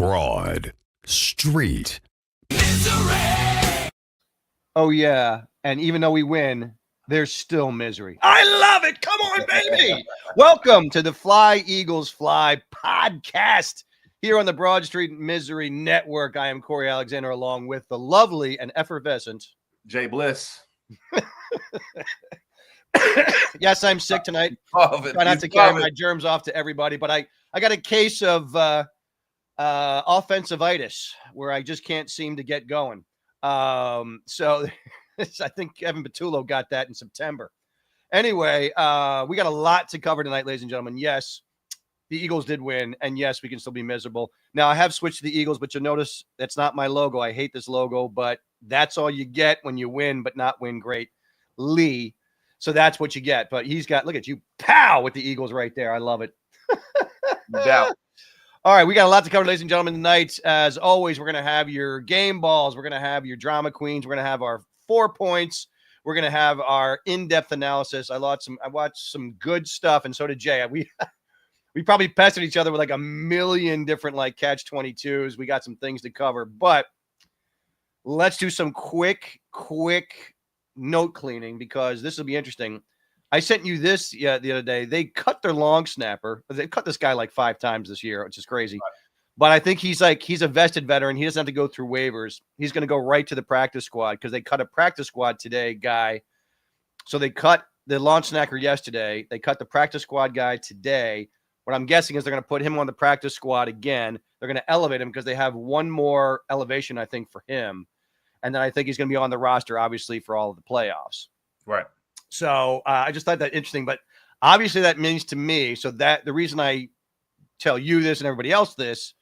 Broad Street. Oh, yeah. And even though we win, there's still misery. I love it. Come on, baby. Welcome to the Fly Eagles Fly podcast here on the Broad Street Misery Network. I am Corey Alexander along with the lovely and effervescent Jay Bliss. Yes, I'm sick tonight. Try not to carry my germs off to everybody, but I got a case of offensive-itis where I just can't seem to get going. So I think Kevin Patullo got that in September. Anyway, we got a lot to cover tonight, ladies and gentlemen. Yes, the Eagles did win, and yes, we can still be miserable. Now, I have switched to the Eagles, but you'll notice that's not my logo. I hate this logo, but that's all you get when you win, but not win great. Lee. So that's what you get. But he's got, look at you, pow, with the Eagles right there. I love it. No doubt. All right, we got a lot to cover, ladies and gentlemen, tonight. As always, we're going to have your game balls. We're going to have your drama queens. We're going to have our 4 points. We're going to have our in-depth analysis. I watched some good stuff, and so did Jay. We probably pestered each other with like a million different like catch-22s. We got some things to cover, but let's do some quick note cleaning because this will be interesting. I sent you this the other day. They cut their long snapper. They cut this guy like 5 times this year, which is crazy. Right. But I think he's a vested veteran. He doesn't have to go through waivers. He's going to go right to the practice squad because they cut a practice squad today guy. So they cut the long snapper yesterday. They cut the practice squad guy today. What I'm guessing is they're going to put him on the practice squad again. They're going to elevate him because they have one more elevation, I think, for him. And then I think he's going to be on the roster, obviously, for all of the playoffs. Right. So I just thought that interesting. But obviously that means to me, so that the reason I tell you this and everybody else this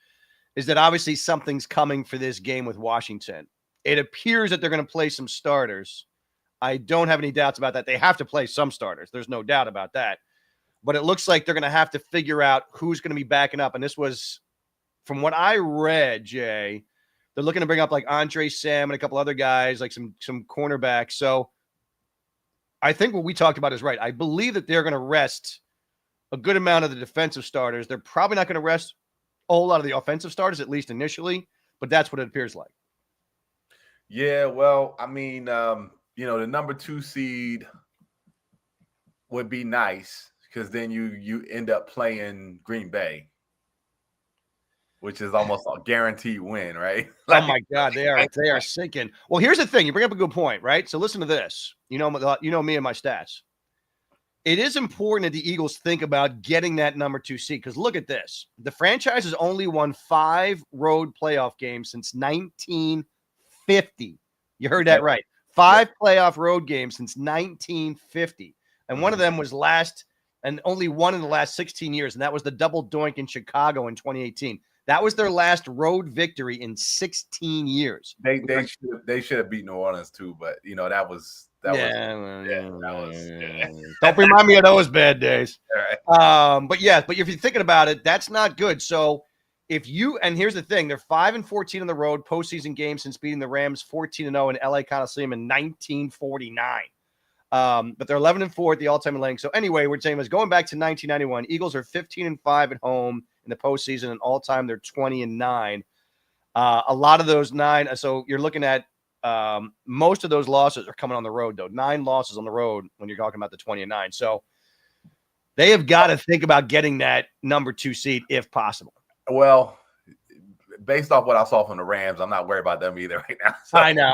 is that obviously something's coming for this game with Washington. It appears that they're going to play some starters. I don't have any doubts about that. They have to play some starters. There's no doubt about that. But it looks like they're going to have to figure out who's going to be backing up. And this was, from what I read, Jay, they're looking to bring up like Andre Sam and a couple other guys, like some cornerbacks. So I think what we talked about is right. I believe that they're going to rest a good amount of the defensive starters. They're probably not going to rest a whole lot of the offensive starters, at least initially, but that's what it appears like. Yeah, well, I mean, the number 2 seed would be nice because then you end up playing Green Bay, which is almost a guaranteed win, right? Oh my God, they are sinking. Well, here's the thing. You bring up a good point, right? So listen to this. You know me and my stats. It is important that the Eagles think about getting that number 2 seed because look at this. The franchise has only won 5 road playoff games since 1950. You heard that right. 5 playoff road games since 1950. And one of them was only one in the last 16 years, and that was the double doink in Chicago in 2018. That was their last road victory in 16 years. They should have beat New Orleans too, but that was. Don't remind me of those bad days. Right. But if you're thinking about it, that's not good. So and here's the thing, they're 5-14 on the road postseason games since beating the Rams 14-0 in LA Coliseum in 1949. But they're 11-4 at the all-time in length. So anyway, we're saying is going back to 1991, Eagles are 15-5 at home in the postseason, and all-time they're 20-9. A lot of those 9. So you're looking at most of those losses are coming on the road, though. 9 losses on the road when you're talking about the 20-9. So they have got to think about getting that number 2 seed if possible. Well, based off what I saw from the Rams, I'm not worried about them either right now. So I know.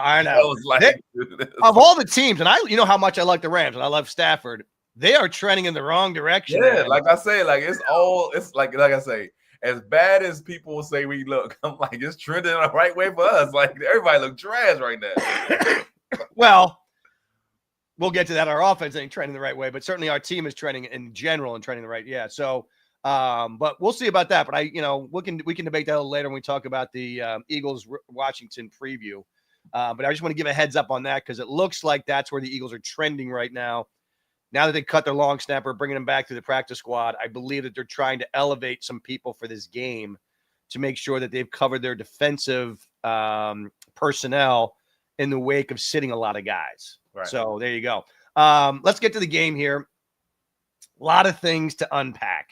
Of all the teams, and you know how much I like the Rams, and I love Stafford. They are trending in the wrong direction. Yeah, man. Like I say, it's like I say, as bad as people will say we look, I'm like, it's trending the right way for us. Like everybody look trash right now. Well, we'll get to that. Our offense ain't trending the right way, but certainly our team is trending in general and trending the right. Yeah. So, but we'll see about that. But we can debate that a little later when we talk about the Eagles Washington preview. But I just want to give a heads up on that because it looks like that's where the Eagles are trending right now. Now that they cut their long snapper, bringing him back to the practice squad, I believe that they're trying to elevate some people for this game to make sure that they've covered their defensive personnel in the wake of sitting a lot of guys. Right. So there you go. Let's get to the game here. A lot of things to unpack.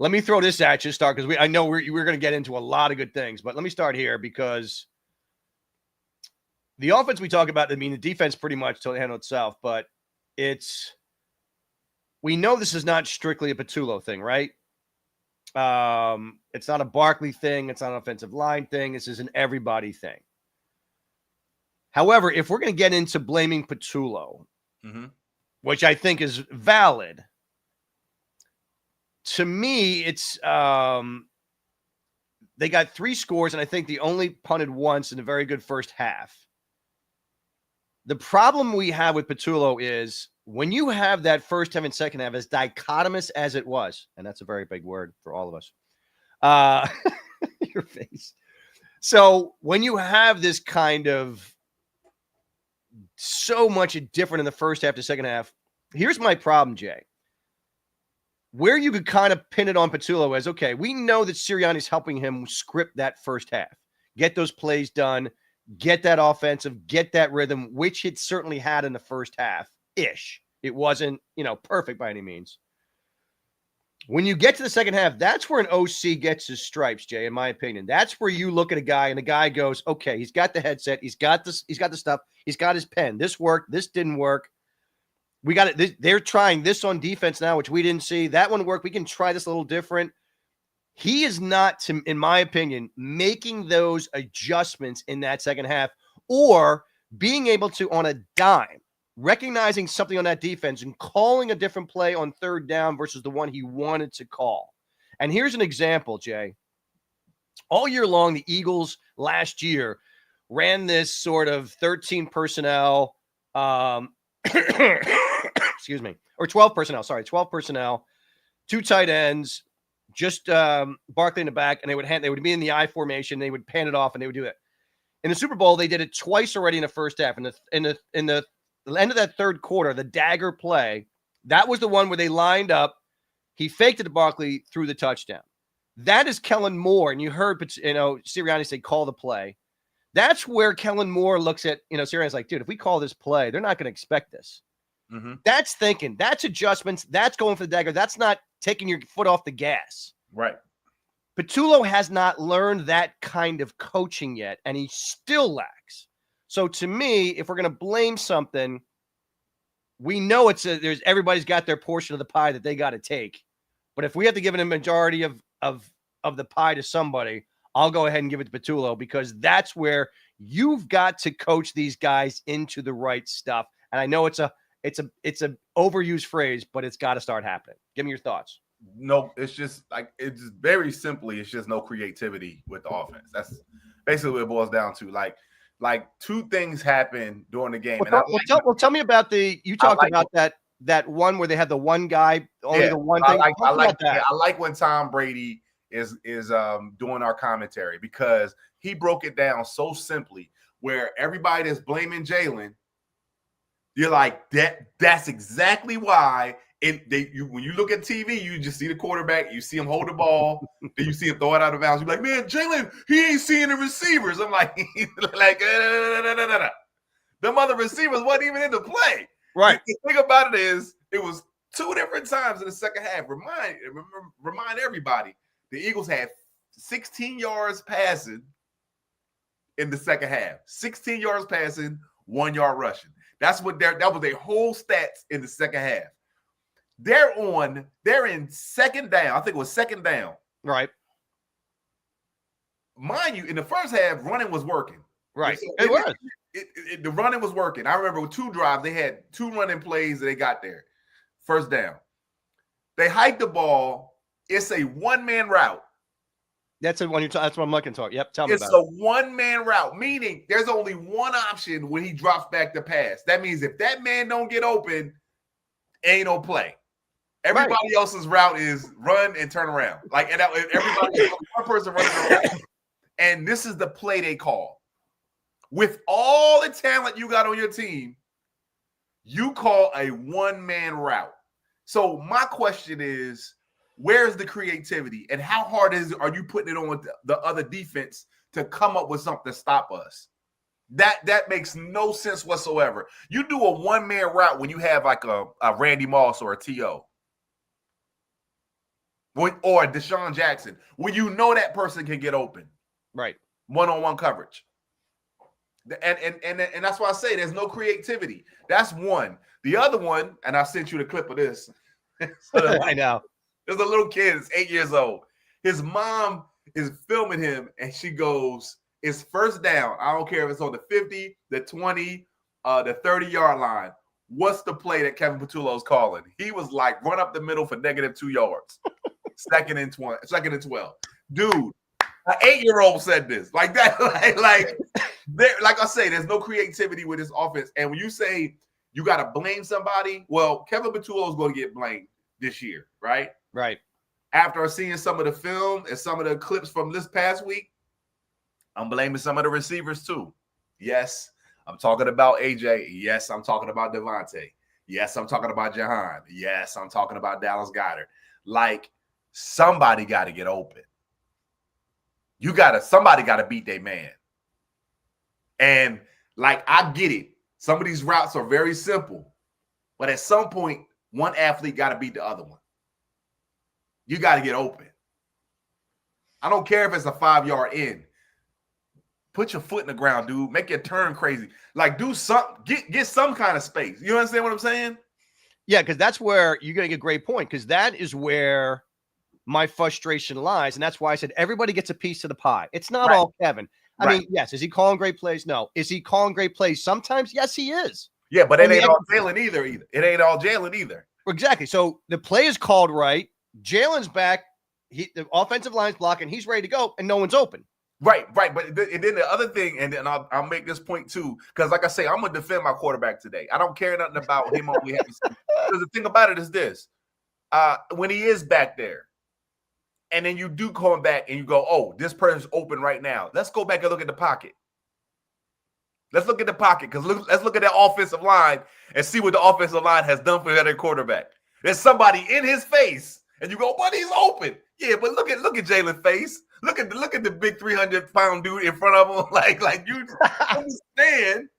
Let me throw this at you, start, because I know we're going to get into a lot of good things, but let me start here because the offense we talk about, I mean, the defense pretty much totally handled itself, but we know this is not strictly a Patullo thing, right? It's not a Barkley thing. It's not an offensive line thing. This is an everybody thing. However, if we're going to get into blaming Patullo, which I think is valid, to me, it's they got 3 scores, and I think they only punted once in a very good first half. The problem we have with Patullo is when you have that first half and second half as dichotomous as it was, and that's a very big word for all of us, your face. So when you have this kind of so much different in the first half to second half, here's my problem, Jay. Where you could kind of pin it on Patullo as, okay, we know that Sirianni's helping him script that first half, get those plays done, get that offensive, get that rhythm, which it certainly had in the first half-ish. It wasn't, perfect by any means. When you get to the second half, that's where an OC gets his stripes, Jay, in my opinion. That's where you look at a guy and the guy goes, okay, he's got the headset, he's got the stuff, he's got his pen. This worked, this didn't work. We got it. They're trying this on defense now, which we didn't see. That one worked. We can try this a little different. He is not, in my opinion, making those adjustments in that second half or being able to, on a dime, recognizing something on that defense and calling a different play on third down versus the one he wanted to call. And here's an example, Jay. All year long, the Eagles last year ran this sort of 13 personnel, excuse me, or 12 personnel, 12 personnel, 2 tight ends, just Barkley in the back, and they would be in the I formation, they would pan it off, and they would do it. In the Super Bowl, they did it twice already in the first half. In the end of that third quarter, the dagger play, that was the one where they lined up. He faked it to Barkley through the touchdown. That is Kellen Moore, and you heard Sirianni say, call the play. That's where Kellen Moore looks at, Sirianni's like, dude, if we call this play, they're not going to expect this. Mm-hmm. That's thinking. That's adjustments. That's going for the dagger. That's not taking your foot off the gas. Right. Patullo has not learned that kind of coaching yet, and he still lacks. So to me, if we're going to blame something, we know there's everybody's got their portion of the pie that they got to take. But if we have to give it a majority of the pie to somebody, I'll go ahead and give it to Patullo because that's where you've got to coach these guys into the right stuff. And I know it's a overused phrase, but it's got to start happening. Give me your thoughts. No, it's just it's very simply, it's just no creativity with the offense. That's basically what it boils down to. Like 2 things happen during the game. Tell me about you talked about that one where they had the one guy, only the one thing. I like when Tom Brady is doing our commentary because he broke it down so simply where everybody that's blaming Jalen, you're like, that's exactly why. When you look at TV, you just see the quarterback, you see him hold the ball, then you see him throw it out of bounds. You're like, man, Jalen, he ain't seeing the receivers. I'm like, them other receivers wasn't even in the play. Right. The thing about it is, it was 2 different times in the second half. Remind everybody, the Eagles had 16 yards passing in the second half. 16 yards passing, 1 yard rushing. That was their whole stats in the second half. They're in second down. I think it was second down. Right. Mind you, in the first half, running was working. Right. So it was. The running was working. I remember with 2 drives, they had 2 running plays that they got there. First down. They hiked the ball. It's a one-man route. That's what I'm looking to talk. Yep. Tell me about it. It's a one-man route, meaning there's only one option when he drops back to pass. That means if that man don't get open, ain't no play. Everybody else's route is run and turn around. Everybody, one person running around. And this is the play they call. With all the talent you got on your team, you call a one-man route. So my question is, where's the creativity and how hard are you putting it on the other defense to come up with something to stop us? That makes no sense whatsoever. You do a one-man route when you have like a Randy Moss or a T.O. or Deshaun Jackson, when you know that person can get open. Right. One-on-one coverage. And that's why I say there's no creativity. That's one. The other one, and I sent you the clip of this. I know. There's a little kid, it's 8 years old. His mom is filming him, and she goes, it's first down. I don't care if it's on the 50, the 20, the 30-yard line. What's the play that Kevin Patullo's calling? He was like, run up the middle for -2 yards. Second and 12. Dude, an 8-year-old said this. Like that, like I say, there's no creativity with this offense. And when you say you got to blame somebody, well, Kevin Patullo's going to get blamed this year, right? Right. After seeing some of the film and some of the clips from this past week, I'm blaming some of the receivers too. Yes, I'm talking about AJ. Yes, I'm talking about Devontae. Yes, I'm talking about Jahan. Yes, I'm talking about Dallas Goedert. Like, somebody got to get open. Somebody got to beat their man. And like, I get it. Some of these routes are very simple, but at some point, one athlete got to beat the other one. You got to get open. I don't care if it's a 5-yard in. Put your foot in the ground, dude. Make it turn crazy. Like, do something. Get some kind of space. You understand what I'm saying? Yeah, because that's where you're getting a great point, because that is where my frustration lies. And that's why I said everybody gets a piece of the pie. It's not all Kevin. I mean, yes, is he calling great plays? No. Is he calling great plays sometimes? Yes, he is. Yeah, but it ain't all Jalen either. It ain't all Jalen either. Exactly. So the play is called right. Jalen's back. The offensive line's blocking. He's ready to go, and no one's open. Right. But then the other thing, and then I'll make this point too, because like I say, I'm gonna defend my quarterback today. I don't care nothing about him only having. Because the thing about it is this: when he is back there, and then you do call him back, and you go, "Oh, this person's open right now." Let's go back and look at the pocket. Let's look at the pocket, because let's look at that offensive line and see what the offensive line has done for their quarterback. There's somebody in his face, and you go, "But he's open." Yeah, but look at Jalen's face. Look at the big 300-pound dude in front of him. Like you understand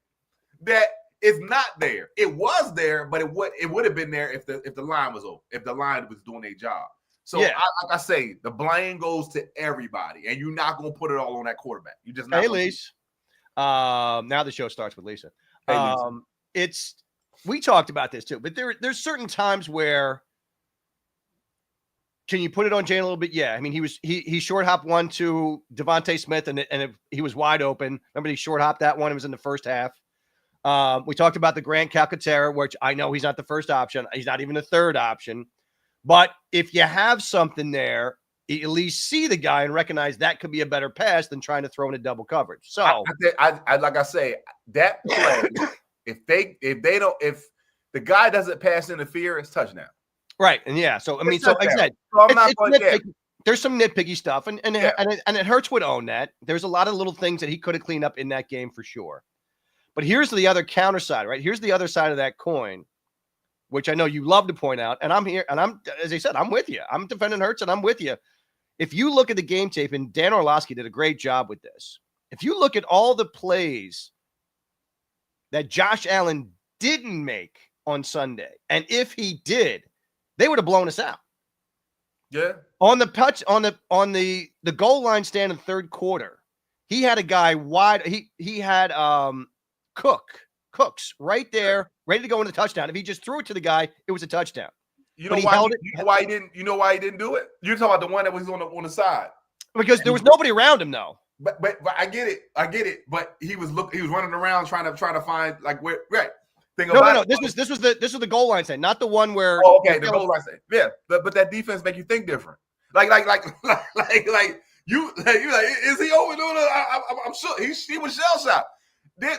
that it's not there. It was there, but it would have been there if the line was open, if the line was doing their job. So like I say, the blame goes to everybody, and you're not gonna put it all on that quarterback. You just not. Hey, Lise. Now the show starts with Lisa. Hey, Lisa. We talked about this too, but there's certain times where. Can you put it on Jalen a little bit? Yeah. I mean, he short hopped one to Devontae Smith, and he was wide open. Remember, he short hopped that one. It was in the first half. We talked about the Grant Calcaterra, which I know he's not the first option. He's not even the third option. But if you have something there, you at least see the guy and recognize that could be a better pass than trying to throw into double coverage. So, I like I say, that play, if the guy doesn't pass interfere, it's touchdown. Right. And yeah. So, I mean, so like I said, there's some nitpicky stuff, and it hurts would own that. There's a lot of little things that he could have cleaned up in that game for sure. But here's the other counter side, right? Here's the other side of that coin, which I know you love to point out. And I'm here, and as I said, I'm with you. I'm defending Hurts, and I'm with you. If you look at the game tape, and Dan Orlovsky did a great job with this. If you look at all the plays that Josh Allen didn't make on Sunday, and if he did, they would have blown us out. Yeah. On the goal line stand in the third quarter, he had a guy wide. He had Cooks right there, ready to go into the touchdown. If he just threw it to the guy, it was a touchdown. You know why he didn't do it? You're talking about the one that was on the side. Because there was nobody around him, though. But I get it. But he was running around trying to find like where right. No. This was the goal line stand, not the one where. Oh, okay, the goal line stand. Yeah, but that defense make you think different. Like you like, is he open? I'm sure he was shell shocked. Then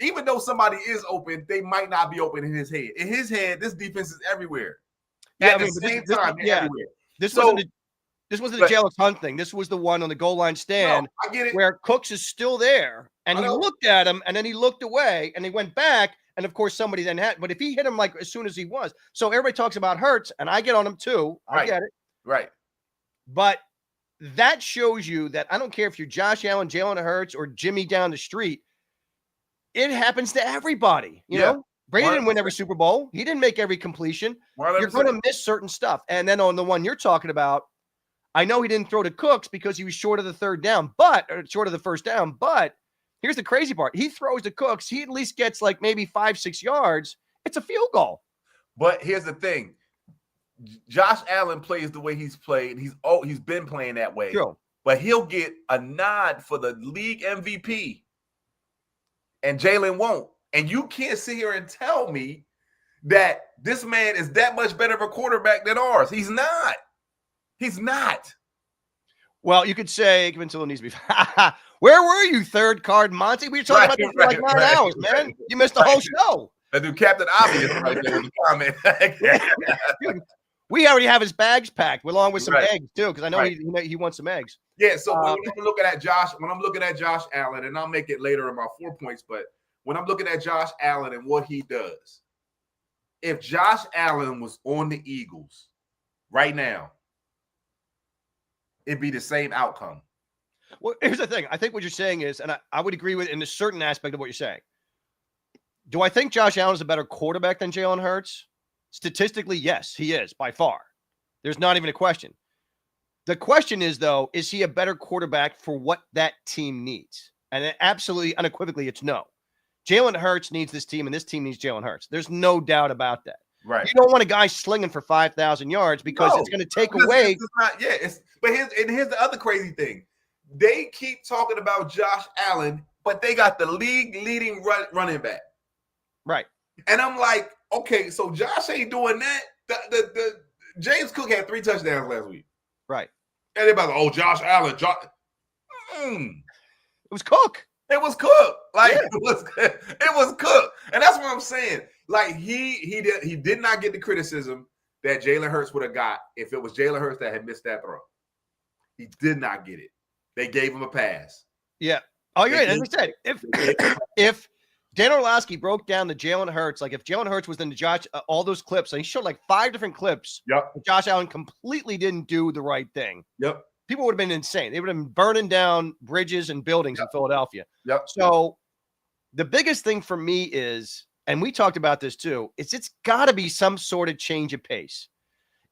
even though somebody is open, they might not be open in his head. In his head, this defense is everywhere. Yeah, Everywhere. This wasn't the Jalen Hunt thing. This was the one on the goal line stand. I get it. Where Cooks is still there, and he looked at him, and then he looked away, and he went back. And of course, somebody then had, but if he hit him like as soon as he was, so everybody talks about Hurts, and I get on him too. I get it. Right. But that shows you that I don't care if you're Josh Allen, Jalen Hurts, or Jimmy down the street. It happens to everybody. You know, Brady didn't win every Super Bowl. He didn't make every completion. You're going to miss certain stuff. And then on the one you're talking about, I know he didn't throw to Cooks because he was short of the short of the first down. But here's the crazy part. He throws to Cooks. He at least gets like maybe 5-6 yards. It's a field goal. But here's the thing. Josh Allen plays the way he's played. He's been playing that way. True. But he'll get a nod for the league MVP. And Jalen won't. And you can't sit here and tell me that this man is that much better of a quarterback than ours. He's not. He's not. Well, you could say Vintillo needs to be. Where were you, third card Monty? We were talking about this for like 9 hours, man. You missed the whole show. That dude, Captain Obvious, right there with the comment. Dude, we already have his bags packed along with some Right. eggs too, because I know Right. he wants some eggs. Yeah, so when I'm looking at Josh Allen, and I'll make it later in my 4 points, but when I'm looking at Josh Allen and what he does, if Josh Allen was on the Eagles right now, it'd be the same outcome. Well, here's the thing. I think what you're saying is, and I would agree with in a certain aspect of what you're saying. Do I think Josh Allen is a better quarterback than Jalen Hurts? Statistically, yes, he is by far. There's not even a question. The question is, though, is he a better quarterback for what that team needs? And absolutely, unequivocally, it's no. Jalen Hurts needs this team, and this team needs Jalen Hurts. There's no doubt about that. Right. You don't want a guy slinging for 5,000 yards because it's going to take away. But here's the other crazy thing. They keep talking about Josh Allen, but they got the league leading running back. Right. And I'm like, okay, so Josh ain't doing that. The James Cook had 3 touchdowns last week. Right. And everybody's like, Josh Allen. It was Cook. It was Cook. Like Yeah. it was Cook. And that's what I'm saying. Like he did not get the criticism that Jalen Hurts would have got if it was Jalen Hurts that had missed that throw. He did not get it. They gave him a pass. Yeah. Oh, you're right. As I said, if Dan Orlovsky broke down the Jalen Hurts, like if Jalen Hurts was in the Josh, all those clips, and he showed like 5 different clips. Yep. Josh Allen completely didn't do the right thing. Yep. People would have been insane. They would have been burning down bridges and buildings in Philadelphia. Yep. So the biggest thing for me is, and we talked about this too, it's got to be some sort of change of pace.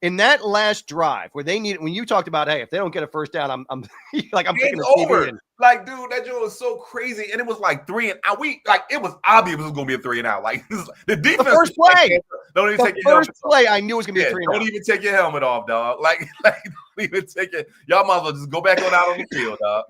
In that last drive where they need, when you talked about, hey, if they don't get a first down, I'm like, I'm picking It's a over. TV and, Like, dude, that joint was so crazy. And it was like 3 and out. It was obvious it was going to be a 3 and out. Like, the defense. the first play. Don't even take The your first helmet play, off. I knew it was going to be a 3 and Don't out. even take your helmet off, dog. Like don't even take it. Y'all might as well just go back on out on the field, dog.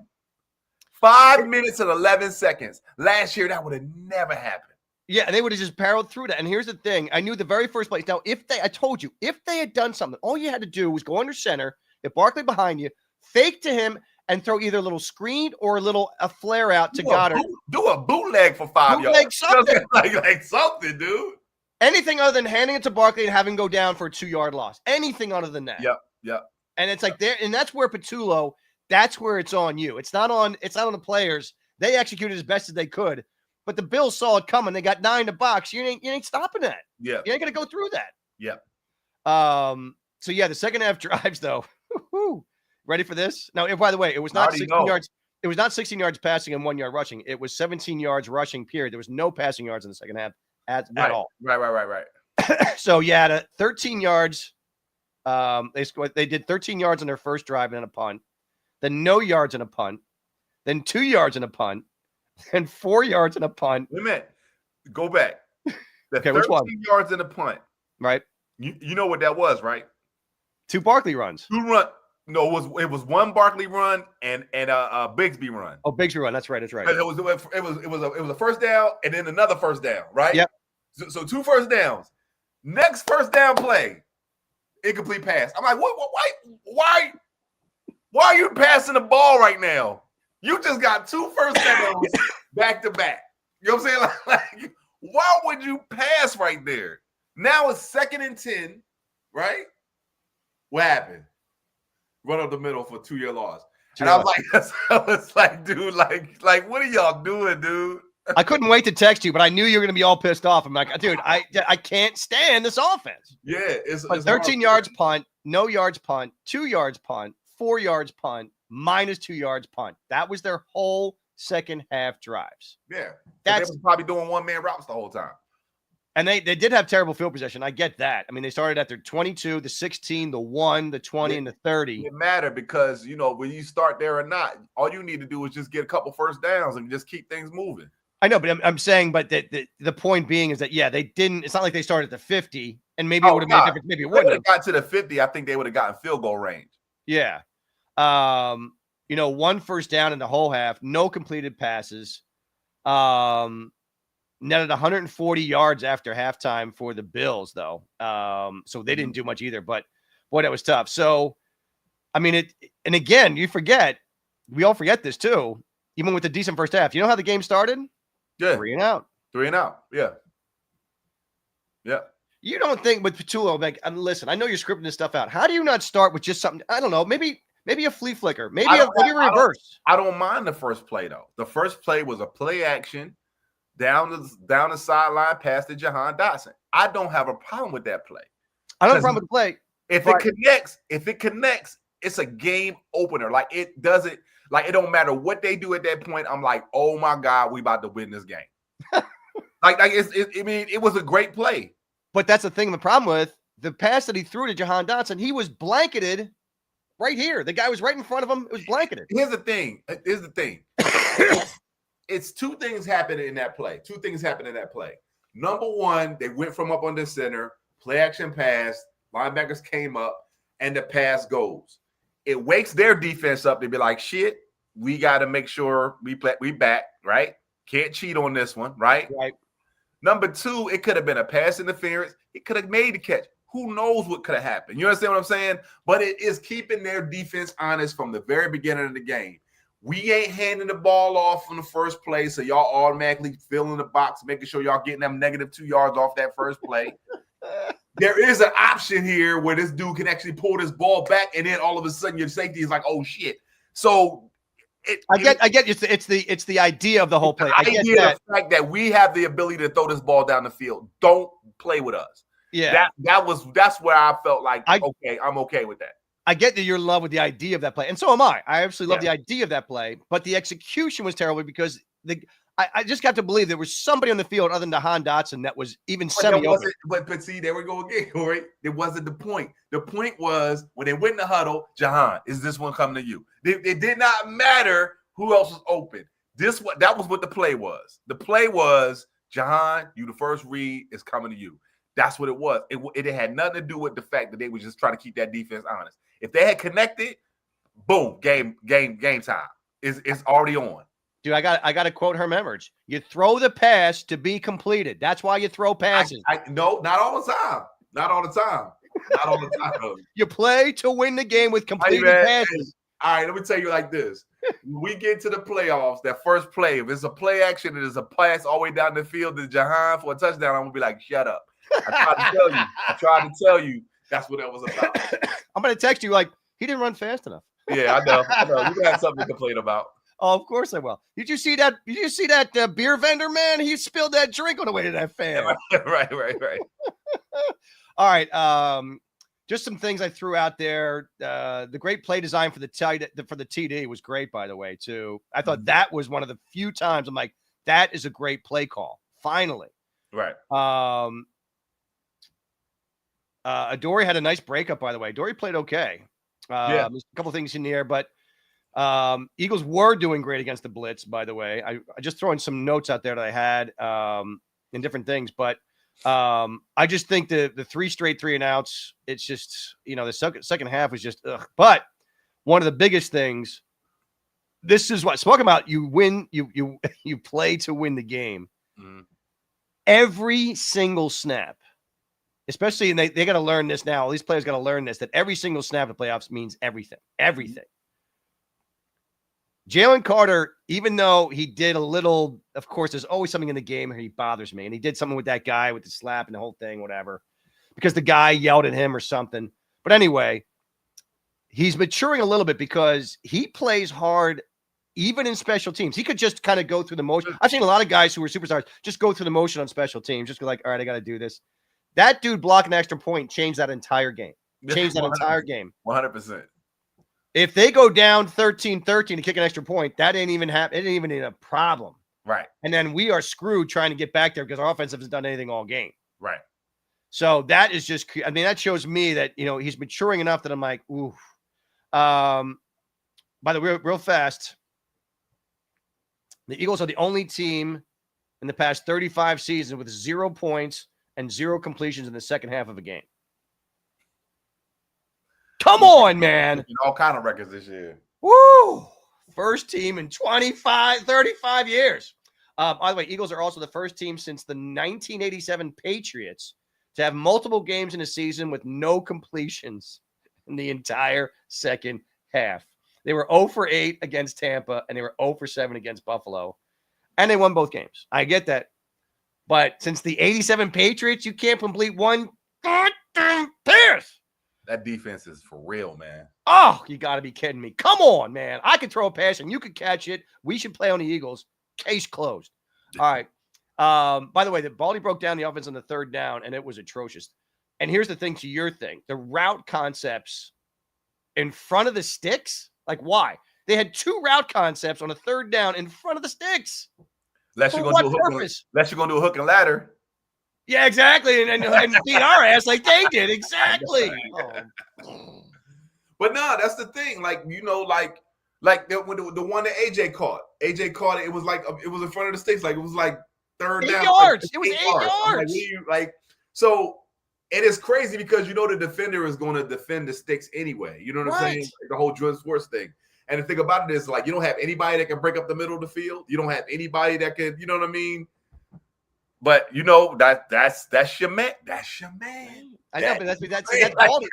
5 minutes and 11 seconds. Last year, that would have never happened. Yeah, they would have just barreled through that. And here's the thing. I knew the very first play. Now, I told you, if they had done something, all you had to do was go under center, get Barkley behind you, fake to him, and throw either a little screen or a flare out to Goddard. Do a bootleg for 5 Bootleg yards. something. like something, dude. Anything other than handing it to Barkley and having him go down for a 2-yard loss. Anything other than that. Yep. And it's like there, and that's where Patullo, that's where it's on you. It's not on the players. They executed as best as they could. But the Bills saw it coming. They got 9 in the box. You ain't stopping that. Yeah. You ain't gonna go through that. Yeah. So yeah, the second half drives though. Ready for this? Now, by the way, it was not 16 yards. It was not 16 yards passing and 1 yard rushing. It was 17 yards rushing. Period. There was no passing yards in the second half at all. Right. So yeah, the 13 yards. They did 13 yards on their first drive and then a punt. Then no yards and a punt. Then 2 yards and a punt. And 4 yards and a punt. Wait a minute. Go back. The Okay, which one? 13 yards in a punt. Right. You know what that was, right? 2 Barkley runs. 2 run. No, it was 1 Barkley run and a Bigsby run. Oh, Bigsby run. That's right. That's right. But it was a first down and then another first down, right? Yep. So 2 first downs. Next first down play, incomplete pass. I'm like, why are you passing the ball right now? You just got 2 first downs back to back. You know what I'm saying? Like, why would you pass right there? Now it's 2nd and 10, right? What happened? Run up the middle for 2-yard loss. And I was like, dude, like, what are y'all doing, dude? I couldn't wait to text you, but I knew you were going to be all pissed off. I'm like, dude, I can't stand this offense. Yeah, it's 13 yards punt, no yards punt, 2 yards punt, 4 yards punt, minus 2 yards punt. That was their whole second half drives. Yeah, That's they was probably doing 1-man routes the whole time. And they did have terrible field possession. I get that. I mean, they started at their 22, the 16, the 1, the 20, and the 30. It matter because, when you start there or not, all you need to do is just get a couple first downs and just keep things moving. I know, but I'm saying, but the point being is that, they didn't. It's not like they started at the 50, and maybe it would have made a difference. Maybe it wouldn't have got to the 50. I think they would have gotten field goal range. Yeah. 1 first down in the whole half, no completed passes. Netted 140 yards after halftime for the Bills, though. So they didn't do much either. But boy, that was tough. So, I mean, and again, we all forget this too. Even with a decent first half, you know how the game started? Yeah, 3 and out. 3 and out. Yeah. You don't think with Patullo, like, listen, I know you're scripting this stuff out. How do you not start with just something? I don't know, maybe a flea flicker, maybe a reverse. I don't mind the first play though. The first play was a play action. Down the sideline, past to Jahan Dotson. I don't have a problem with that play. I don't have a problem with the play. If it connects, it's a game opener. Like it doesn't. Like it don't matter what they do at that point. I'm like, oh my God, we about to win this game. It was a great play. But that's the thing. The problem with the pass that he threw to Jahan Dotson, he was blanketed right here. The guy was right in front of him. It was blanketed. Here's the thing. It's 2 things happening in that play. Number 1, they went from up on the center, play action pass, linebackers came up, and the pass goes. It wakes their defense up to be like, shit, we got to make sure we back, right? Can't cheat on this one, right? Right. Number 2, it could have been a pass interference. It could have made the catch. Who knows what could have happened? You understand what I'm saying? But it is keeping their defense honest from the very beginning of the game. We ain't handing the ball off on the first play, so y'all automatically fill in the box, making sure y'all getting them -2 yards off that first play. There is an option here where this dude can actually pull this ball back, and then all of a sudden your safety is like, "Oh shit!" So I get it's the idea of the whole play. I get that. The fact that we have the ability to throw this ball down the field. Don't play with us. Yeah, that's where I felt like okay, I'm okay with that. I get that you're in love with the idea of that play, and so am I. I absolutely love the idea of that play, but the execution was terrible because I just got to believe there was somebody on the field other than Jahan Dotson that was even semi-open. But see, there we go again, Corey. It wasn't the point. The point was when they went in the huddle, Jahan, is this one coming to you? It did not matter who else was open. That was what the play was. The play was, Jahan, you the first read is coming to you. That's what it was. It had nothing to do with the fact that they were just trying to keep that defense honest. If they had connected, boom, game time. It's already on. Dude, I got to quote Herm Edwards. You throw the pass to be completed. That's why you throw passes. No, not all the time. Not all the time. You play to win the game with completed passes. All right, let me tell you like this. When we get to the playoffs, that first play, if it's a play action, it is a pass all the way down the field to Jahan for a touchdown, I'm going to be like, shut up. I tried to tell you that's what that was about. I'm going to text you like, he didn't run fast enough. Yeah, I know. You got something to complain about. Oh, of course I will. Did you see that? Did you see that beer vendor, man? He spilled that drink on the way to that fan. Right. All right. Just some things I threw out there. The great play design for the TD was great, by the way, too. I thought that was one of the few times I'm like, that is a great play call. Finally. Right. Adoree had a nice breakup, by the way. Adoree played okay. There's a couple things in the air, but Eagles were doing great against the blitz, by the way. I just throwing some notes out there that I had in different things, but I just think the 3 straight 3 and outs, it's just, the second half was just ugh. But one of the biggest things, this is what talking about, you win, you play to win the game. Every single snap, especially, and they got to learn this now. These players got to learn this, that every single snap of the playoffs means everything. Jalen Carter, even though he did a little, of course, there's always something in the game where he bothers me. And he did something with that guy with the slap and the whole thing, whatever, because the guy yelled at him or something. But anyway, he's maturing a little bit because he plays hard, even in special teams. He could just kind of go through the motion. I've seen a lot of guys who are superstars just go through the motion on special teams, just go like, all right, I got to do this. That dude blocking an extra point changed that entire game. 100%. If they go down 13-13 to kick an extra point, that ain't even happen. It ain't even a problem. Right. And then we are screwed trying to get back there because our offense hasn't done anything all game. Right. So that is just, I mean, that shows me that, he's maturing enough that I'm like, ooh. By the way, real fast, the Eagles are the only team in the past 35 seasons with 0 points and 0 completions in the second half of a game. Come on, man. All kind of records this year. Woo! First team in 35 years. By the way, Eagles are also the first team since the 1987 Patriots to have multiple games in a season with no completions in the entire second half. They were 0 for 8 against Tampa, and they were 0 for 7 against Buffalo. And they won both games. I get that. But since the 87 Patriots, you can't complete one goddamn pass. That defense is for real, man. Oh, you got to be kidding me. Come on, man. I could throw a pass and you could catch it. We should play on the Eagles. Case closed. All right. By the way, the Baldy broke down the offense on the third down, and it was atrocious. And here's the thing to your thing. The route concepts in front of the sticks, like why? They had 2 route concepts on a third down in front of the sticks. Unless you're going to do a hook and ladder. Yeah, exactly. And beat our ass like they did. Exactly. Oh. But no, that's the thing. Like, the one that AJ caught. AJ caught it. It was in front of the sticks. Like, it was like third down. 8 yards. It was 8 yards. So it is crazy because the defender is going to defend the sticks anyway. You know what I'm saying? Like the whole Jordan Sports thing. And the thing about it is, like, you don't have anybody that can break up the middle of the field. You don't have anybody that can, you know what I mean? But that's your man. That's your man. I know, but that's all. Is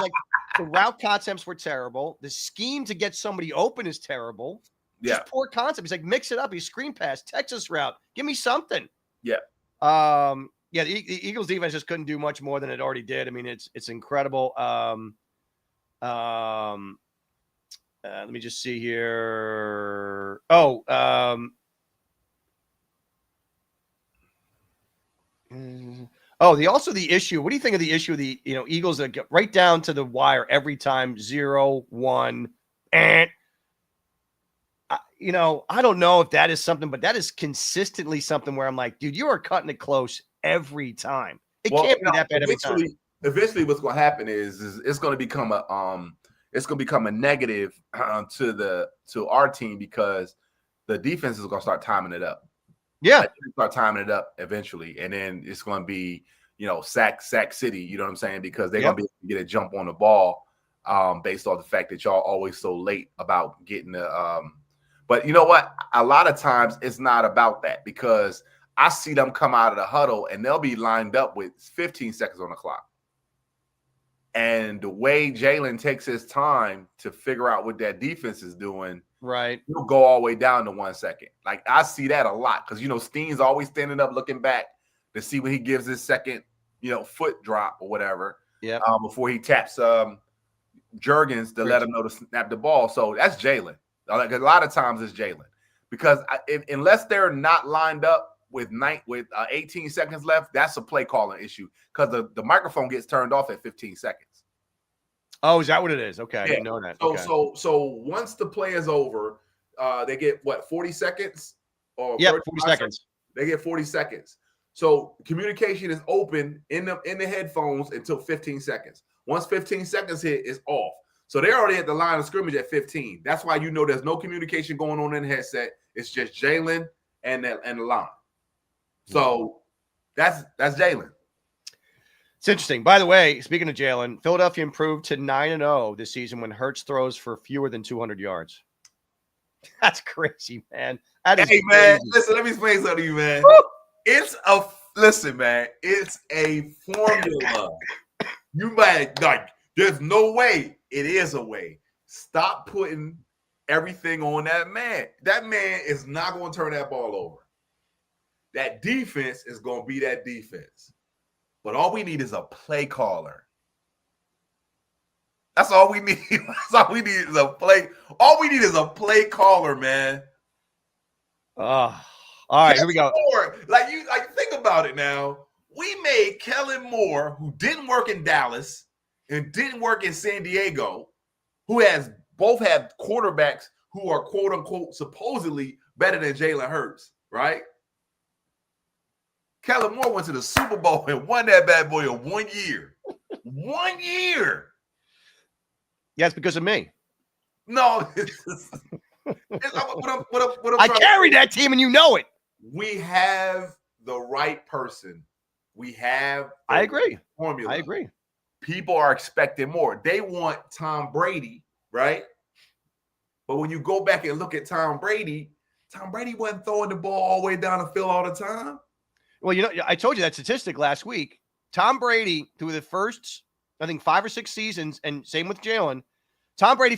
like the route concepts were terrible. The scheme to get somebody open is terrible. Yeah. Just poor concept. He's like, mix it up. He's screen pass, Texas route. Give me something. Yeah. The Eagles defense just couldn't do much more than it already did. I mean, it's incredible. Let me just see here. The issue. What do you think of the issue of the Eagles that get right down to the wire every time 0-1? I don't know if that is something, but that is consistently something where I'm like, dude, you are cutting it close every time. It can't be that bad every time. Eventually, what's going to happen is it's going to become a negative to our team because the defense is going to start timing it up. Yeah, start timing it up eventually, and then it's going to be sack city. You know what I'm saying? Because they're going to be able to get a jump on the ball based off the fact that y'all always so late about getting the. But you know what? A lot of times it's not about that because I see them come out of the huddle and they'll be lined up with 15 seconds on the clock. And the way Jalen takes his time to figure out what that defense is doing, right, he'll go all the way down to 1 second. Like, I see that a lot because, Steen's always standing up looking back to see when he gives his second, foot drop or whatever. Yeah. Before he taps Jurgens to let him know to snap the ball. So that's Jalen. Like, a lot of times it's Jalen because unless they're not lined up with 18 seconds left, that's a play calling issue because the microphone gets turned off at 15 seconds. Oh, is that what it is? Okay, I didn't know that. So once the play is over, they get 40 seconds? Or 40 seconds. They get 40 seconds. So communication is open in the headphones until 15 seconds. Once 15 seconds hit, it's off. So they're already at the line of scrimmage at 15. That's why there's no communication going on in the headset. It's just Jalen and the line. So that's Jalen. It's interesting. By the way, speaking of Jalen, Philadelphia improved to 9-0 this season when Hurts throws for fewer than 200 yards. That's crazy, man. Hey, man, listen, let me explain something to you, man. Listen, man, it's a formula. You might there's no way. It is a way. Stop putting everything on that man. That man is not going to turn that ball over. That defense is going to be that defense. But all we need is a play caller. That's all we need. That's all we need is a play. All we need is a play caller, man. All right, here we go. Like think about it now. We made Kellen Moore, who didn't work in Dallas and didn't work in San Diego, who both have quarterbacks who are quote unquote supposedly better than Jalen Hurts, right? Kellen Moore went to the Super Bowl and won that bad boy in 1 year. 1 year. Yeah, it's because of me. No. I carried that team, and you know it. We have the right person. We have. I agree. Formula. I agree. People are expecting more. They want Tom Brady, right? But when you go back and look at Tom Brady wasn't throwing the ball all the way down the field all the time. Well, I told you that statistic last week. Tom Brady, through the first, I think, 5 or 6 seasons, and same with Jalen, Tom Brady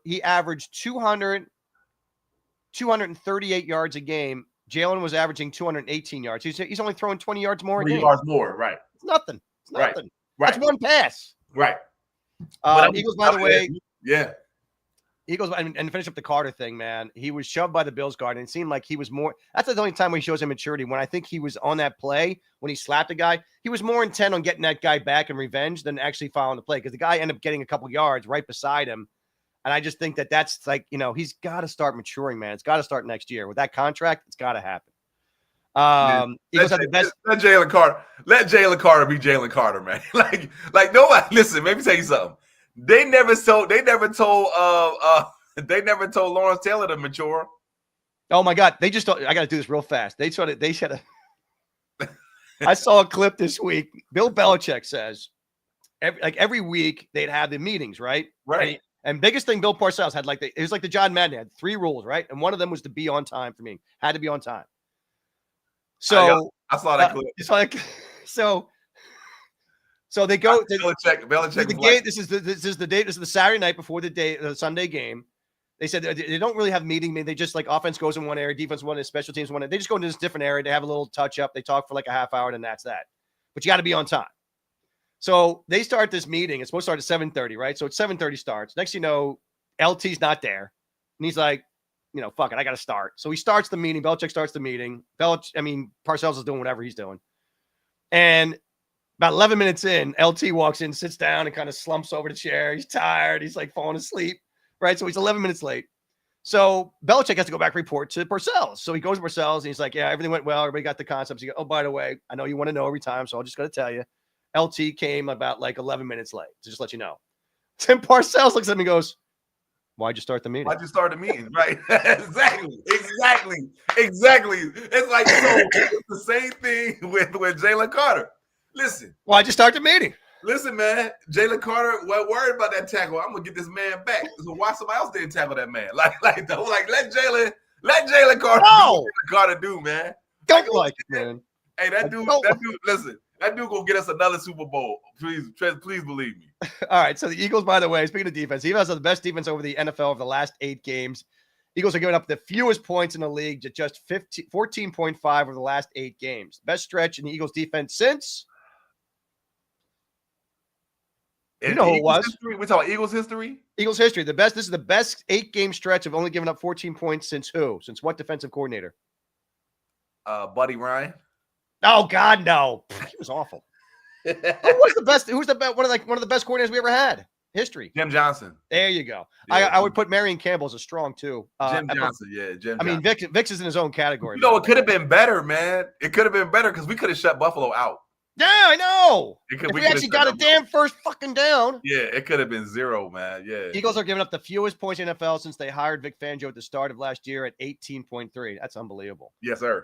he averaged 238 yards a game. Jalen was averaging 218 yards. He's only throwing 20 yards more a game. 20 yards more, right. It's nothing. It's nothing. Right. That's one pass. Right. Eagles, by the way. Yeah. Eagles, and to finish up the Carter thing, man, he was shoved by the Bills guard, and it seemed like he was more. That's the only time when he shows immaturity. When I think he was on that play, when he slapped a guy, he was more intent on getting that guy back and revenge than actually following the play, because the guy ended up getting a couple yards right beside him. And I just think that's like, he's got to start maturing, man. It's got to start next year. With that contract, it's got to happen. Eagles have the best. Let Jalen Carter be Jalen Carter, man. like nobody. Listen, let me tell you something. They never told Lawrence Taylor to mature. Oh my God. I got to do this real fast. They said I saw a clip this week. Bill Belichick says every week they'd have the meetings, right? Right. And biggest thing, Bill Parcells had it was like the John Madden had 3 rules, right? And one of them was to be on time for me. Had to be on time. So I saw that clip. It's like so they go. Belichick. The game. This is the day. This is the Saturday night before the Sunday game. They said they don't really have meeting. They just like offense goes in one area, defense one, special teams one. They just go into this different area. They have a little touch up. They talk for like a half hour, and that's that. But you got to be on time. So they start this meeting. It's supposed to start at 7:30, right? So it's 7:30 starts. Next, LT's not there, and he's like, fuck it, I got to start. So he starts the meeting. Belichick starts the meeting. Parcells is doing whatever he's doing, and about 11 minutes in, LT walks in, sits down, and kind of slumps over the chair. He's tired. He's like falling asleep, right? So he's 11 minutes late. So Belichick has to go back and report to Parcells. So he goes to Parcells, and he's like, yeah, everything went well. Everybody got the concepts. He goes, oh, by the way, I know you want to know every time, so I'm just going to tell you. LT came about like 11 minutes late, to just let you know. Tim Parcells looks at him and goes, why'd you start the meeting? Why'd you start the meeting? Right. Exactly. It's like, it's the same thing with Jalen Carter. Listen. Why'd you start the meeting? Listen, man. Jalen Carter wasn't worried about that tackle. I'm gonna get this man back. So why somebody else didn't tackle that man? Let Jalen Carter do, man. Don't like it, man. Hey, that dude, listen. That dude gonna get us another Super Bowl. Please believe me. All right. So the Eagles, by the way, speaking of defense, the Eagles have the best defense over the NFL over the last 8 games. Eagles are giving up the fewest points in the league, just 14.5 over the last 8 games. Best stretch in the Eagles defense since. You know who it was. History? We talking Eagles history? Eagles history. This is the best 8-game stretch of only giving up 14 points since who? Since what defensive coordinator? Buddy Ryan. Oh God, no. He was awful. Who was the best? Who's the best? One of the best coordinators we ever had. History. Jim Johnson. There you go. Yeah, I would put Marion Campbell as a strong too. Jim Johnson. Yeah, Jim. I mean, Vic's is in his own category. It could have been better, man. It could have been better because we could have shut Buffalo out. Yeah, I know. We actually got a damn first fucking down. Yeah, it could have been 0, man. Yeah. Eagles are giving up the fewest points in NFL since they hired Vic Fangio at the start of last year at 18.3. That's unbelievable. Yes, sir.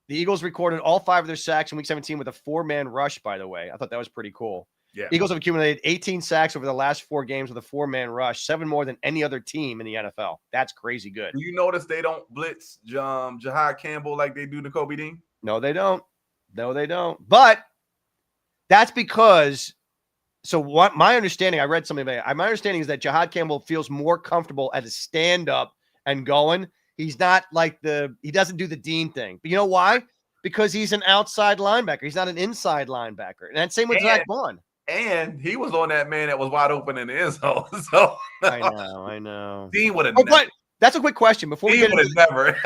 The Eagles recorded all 5 of their sacks in Week 17 with a 4-man rush, by the way. I thought that was pretty cool. Yeah. Eagles have accumulated 18 sacks over the last 4 games with a 4-man rush, 7 more than any other team in the NFL. That's crazy good. Do you notice they don't blitz Jahad Campbell like they do Nakobe Dean? No, they don't. But that's because – so what my understanding, I read something about it. My understanding is that Jahad Campbell feels more comfortable as a stand-up and going. He's not like he doesn't do the Dean thing. But you know why? Because he's an outside linebacker. He's not an inside linebacker. And that's same with Zach Vaughn. And he was on that man that was wide open in the end zone. So I know. Dean would have But that's a quick question. Before we get to the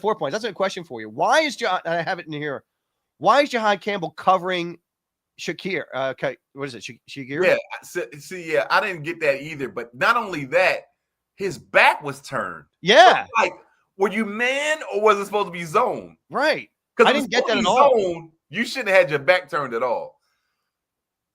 4 points, that's a question for you. Why is I have it in here. Why is Jahad Campbell covering Shakir? What is it? Shakir? Yeah. See, I didn't get that either. But not only that, his back was turned. Yeah. So Were you man or was it supposed to be zone? Right. Because I didn't get that at all. Zone, you shouldn't have had your back turned at all.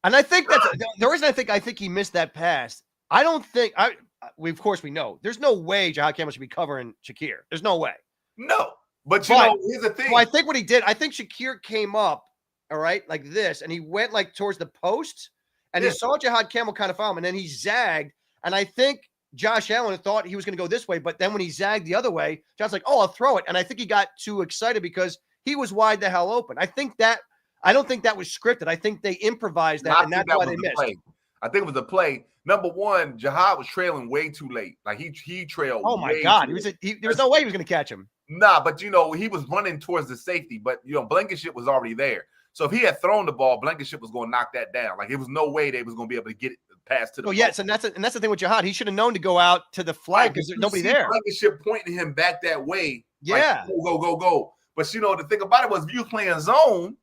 And I think that's the reason I think he missed that pass. I don't think of course we know there's no way Jahad Campbell should be covering Shakir. There's no way. No. But you know, here's the thing. Well, I think what he did, I think Shakir came up, all right, like this, and he went like towards the post, and he saw Jahad Campbell kind of follow him, and then he zagged. And I think Josh Allen thought he was going to go this way, but then when he zagged the other way, Josh's like, "Oh, I'll throw it." And I think he got too excited because he was wide the hell open. I don't think that was scripted. I think they improvised that, and that's why they missed. Play. I think it was a play. Number one, Jahad was trailing way too late. Like he trailed. Oh my God, there was no way he was going to catch him. Nah, but you know, he was running towards the safety, but you know, Blankenship was already there. So if he had thrown the ball, Blankenship was going to knock that down. Like, it was no way they was going to be able to get it past to the. Oh yes, and that's the thing with Jahad. He should have known to go out to the flag because there's nobody there. Blankenship pointing him back that way. Yeah, like, go. But you know, the thing about it was, if you was playing zone,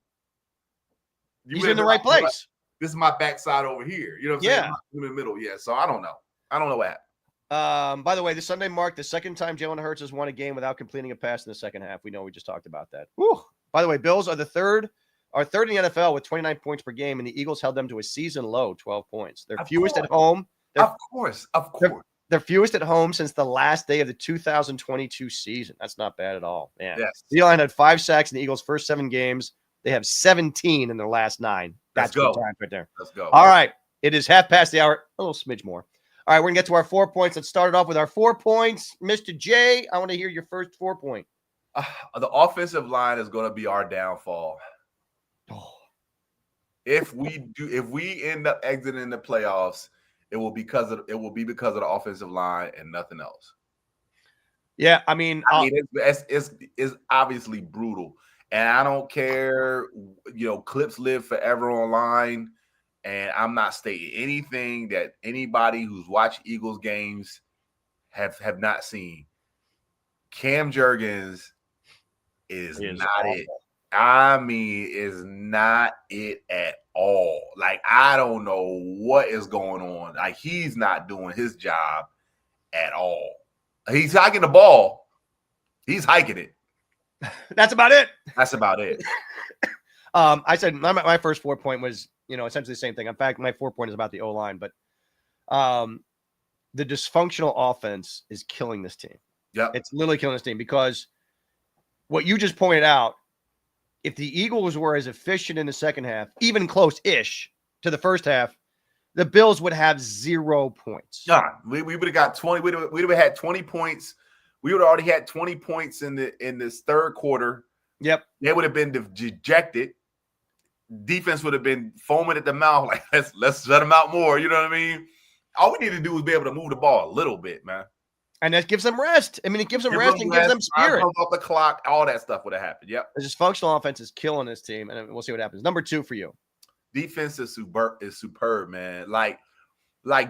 he's in the right place. This is my backside over here. You know what I'm saying? In the middle. Yeah. So I don't know. what happened. By the way, this Sunday marked the second time Jalen Hurts has won a game without completing a pass in the second half. We know we just talked about that. Whew. By the way, Bills are third in the NFL with 29 points per game, and the Eagles held them to a season low 12 points. They're fewest at home. Of course. They're fewest at home since the last day of the 2022 season. That's not bad at all, man. Yes. The line had 5 sacks in the Eagles' first 7 games. They have 17 in their last 9. That's good time right there. Let's go. All right. It is half past the hour. A little smidge more. All right, we're going to get to our 4 points. Let's start it off with our 4 points. Mr. J, I want to hear your first 4 point. The offensive line is going to be our downfall. Oh. If we end up exiting the playoffs, it will be because of the offensive line and nothing else. Yeah, I mean it's obviously brutal. And I don't care, you know, clips live forever online. And I'm not stating anything that anybody who's watched Eagles games have not seen. Cam Jurgens is not awful. It. I mean, is not it at all. Like, I don't know what is going on. Like, he's not doing his job at all. He's hiking the ball. He's hiking it. That's about it. I said my first 4 point was, you know, essentially the same thing. In fact, my 4 point is about the O-line, but the dysfunctional offense is killing this team. Yeah, it's literally killing this team because what you just pointed out, if the Eagles were as efficient in the second half, even close-ish to the first half, the Bills would have 0 points. Yeah, we would have got 20. We'd have had 20 points. We would have already had 20 points in this third quarter. Yep. They would have been dejected. Defense would have been foaming at the mouth, like, let's shut them out more. You know what I mean? All we need to do is be able to move the ball a little bit, man. And that gives them rest. I mean, it gives them rest and gives them spirit. Comes off the clock, all that stuff would have happened. Yep. The dysfunctional offense is killing this team, and we'll see what happens. Number 2 for you. Defense is superb, man. Like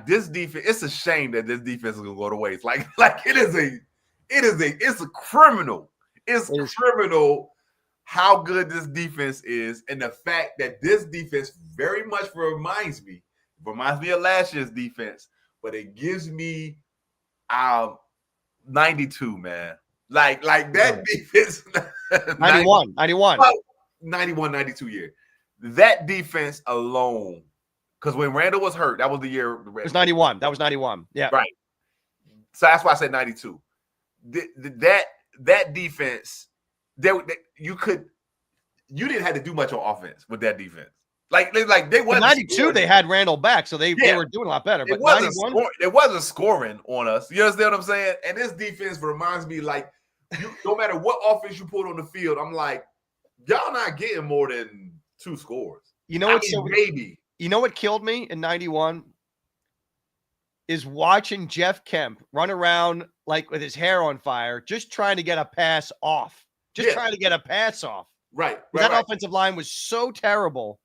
this defense, it's a shame that this defense is gonna go to waste. Like it's a criminal. It's criminal how good this defense is, and the fact that this defense very much reminds me of last year's defense, but it gives me 92, man. Like that defense 91 92 year. That defense alone, because when Randall was hurt, that was the year. It was 91. That was 91. Yeah. Right. So that's why I said 92. That defense, you didn't have to do much on offense with that defense. Like they wasn't 92. Scoring. They had Randall back, so they were doing a lot better. But 91, it wasn't scoring on us. You understand what I'm saying? And this defense reminds me, like, no matter what offense you put on the field, I'm like, y'all not getting more than 2 scores. You know what? Maybe. You know what killed me in 91 is watching Jeff Kemp run around like with his hair on fire, just trying to get a pass off. Right. That offensive line was so terrible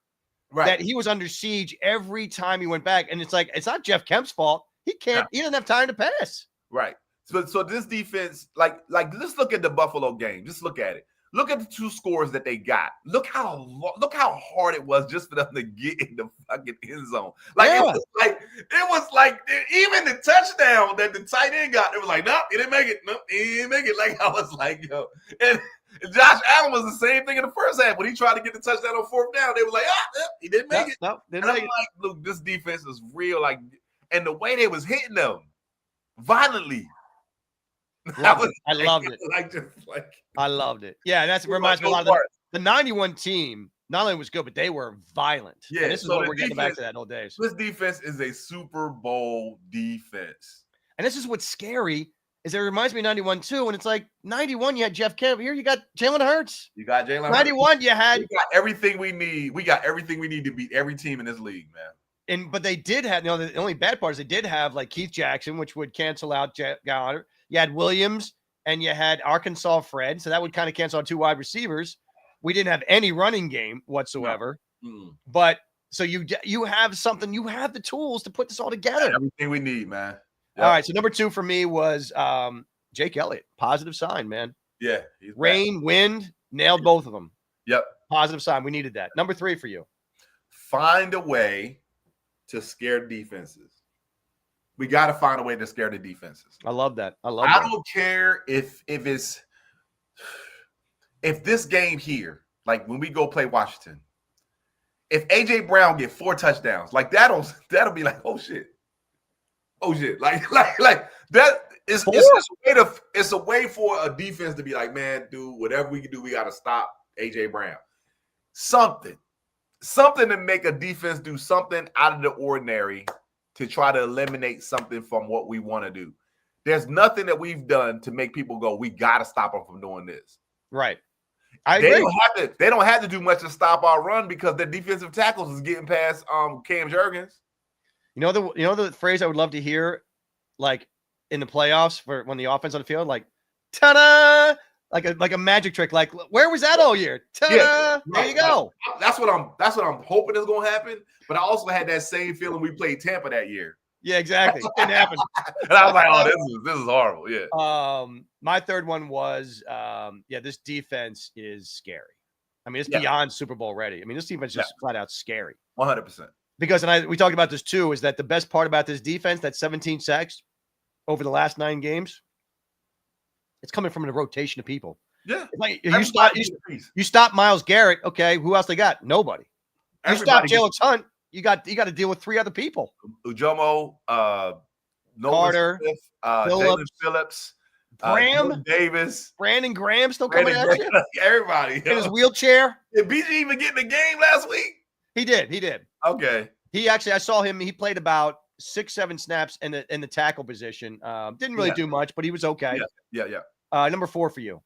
that he was under siege every time he went back. And it's like, it's not Jeff Kemp's fault. He doesn't have time to pass. Right. So this defense, like let's look at the Buffalo game. Just look at it. Look at the two scores that they got. Look how hard it was just for them to get in the fucking end zone. Like Yeah. it was like even the touchdown that the tight end got, it was like, nope, he didn't make it. Nope, he didn't make it. Like I was like, yo, and Josh Allen was the same thing in the first half when he tried to get the touchdown on fourth down. They were like, he didn't make it. No, didn't And I'm make it. like, look, this defense is real. Like, and the way they was hitting them violently. I loved it. Like just like I loved it. Yeah, that's reminds me a lot of the 91 team. Not only was good, but they were violent. Yeah, and this is so what the we're getting back defense- to that old days. This defense is a Super Bowl defense. And this is what's scary is it reminds me of 91 too. And it's like 91, you had Jeff Kemp. Here you got Jalen Hurts. You got Jalen Hurts. 91, you had We got everything we need. We got everything we need to beat every team in this league, man. but they did have, the only bad part is they did have like Keith Jackson, which would cancel out Goddard. You had Williams and you had Arkansas Fred. So that would kind of cancel out two wide receivers. We didn't have any running game whatsoever. No. But so you have something, you have the tools to put this all together. Everything we need, man. Yep. All right. So number 2 for me was Jake Elliott. Positive sign, man. Yeah. He's Rain, wind, nailed both of them. Yep. Positive sign. We needed that. Number 3 for you. Find a way to scare defenses. We got to find a way to scare the defenses. I love that. I don't care if this game here, like when we go play Washington, if AJ Brown get 4 touchdowns, like that'll be like, oh shit, like that is it's a way for a defense to be like, man, dude, whatever we can do, we got to stop AJ Brown. Something to make a defense do something out of the ordinary to try to eliminate something from what we want to do. There's nothing that we've done to make people go, we got to stop them from doing this. Right. I agree. They don't have to do much to stop our run because the defensive tackles is getting past Cam Jurgens. You know the phrase I would love to hear, like in the playoffs for when the offense on the field, like ta-da, like a magic trick. Like where was that all year? Ta-da! Yeah, there you go. That's what I'm hoping is going to happen. But I also had that same feeling we played Tampa that year. Yeah, exactly. Didn't happen. And I was like, oh, this is horrible. Yeah. My third one was, this defense is scary. I mean, it's beyond Super Bowl ready. I mean, this defense is just flat out scary. 100%. Because, we talked about this too, is that the best part about this defense, that 17 sacks over the last 9 games, it's coming from a rotation of people. Yeah. Like you stop Myles Garrett. Okay, who else they got? Nobody. You stop Jalen Hunt. You got to deal with 3 other people. Ujomo, Carter, Smith, Jalen Phillips, Graham, Davis, Brandon Graham still coming at you. Everybody in his wheelchair. Did BG even get in the game last week? He did. Okay. He actually, I saw him. He played about 6-7 snaps in the tackle position. Didn't really do much, but he was okay. Yeah. Number 4 for you.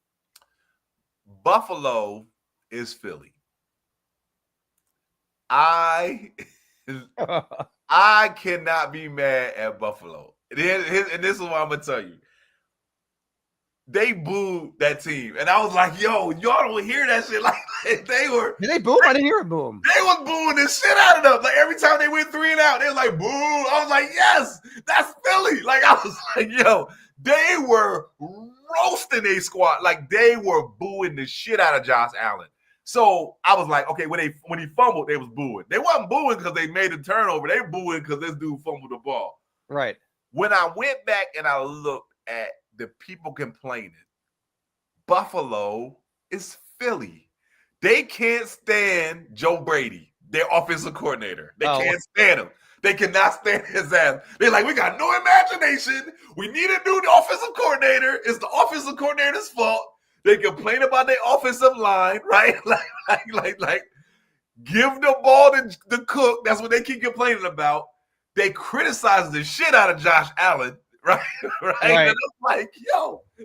Buffalo is Philly. I cannot be mad at Buffalo. And this is what I'm gonna tell you. They booed that team, and I was like, "Yo, y'all don't hear that shit?" Like they were. Did they boo? I didn't hear it boo. They was booing the shit out of them. Like every time they went 3 and out, they was like, "Boo!" I was like, "Yes, that's Philly." Like I was like, "Yo," they were roasting a squad. Like they were booing the shit out of Josh Allen. So I was like, okay, when he fumbled, they was booing. They wasn't booing because they made a turnover. They booing because this dude fumbled the ball. Right. When I went back and I looked at the people complaining, Buffalo is Philly. They can't stand Joe Brady, their offensive coordinator. They can't stand him. They cannot stand his ass. They're like, we got no imagination. We need a new offensive coordinator. It's the offensive coordinator's fault. They complain about their offensive line, right? Like, give the ball to Cook. That's what they keep complaining about. They criticize the shit out of Josh Allen, right? Right. And it's like, yo, they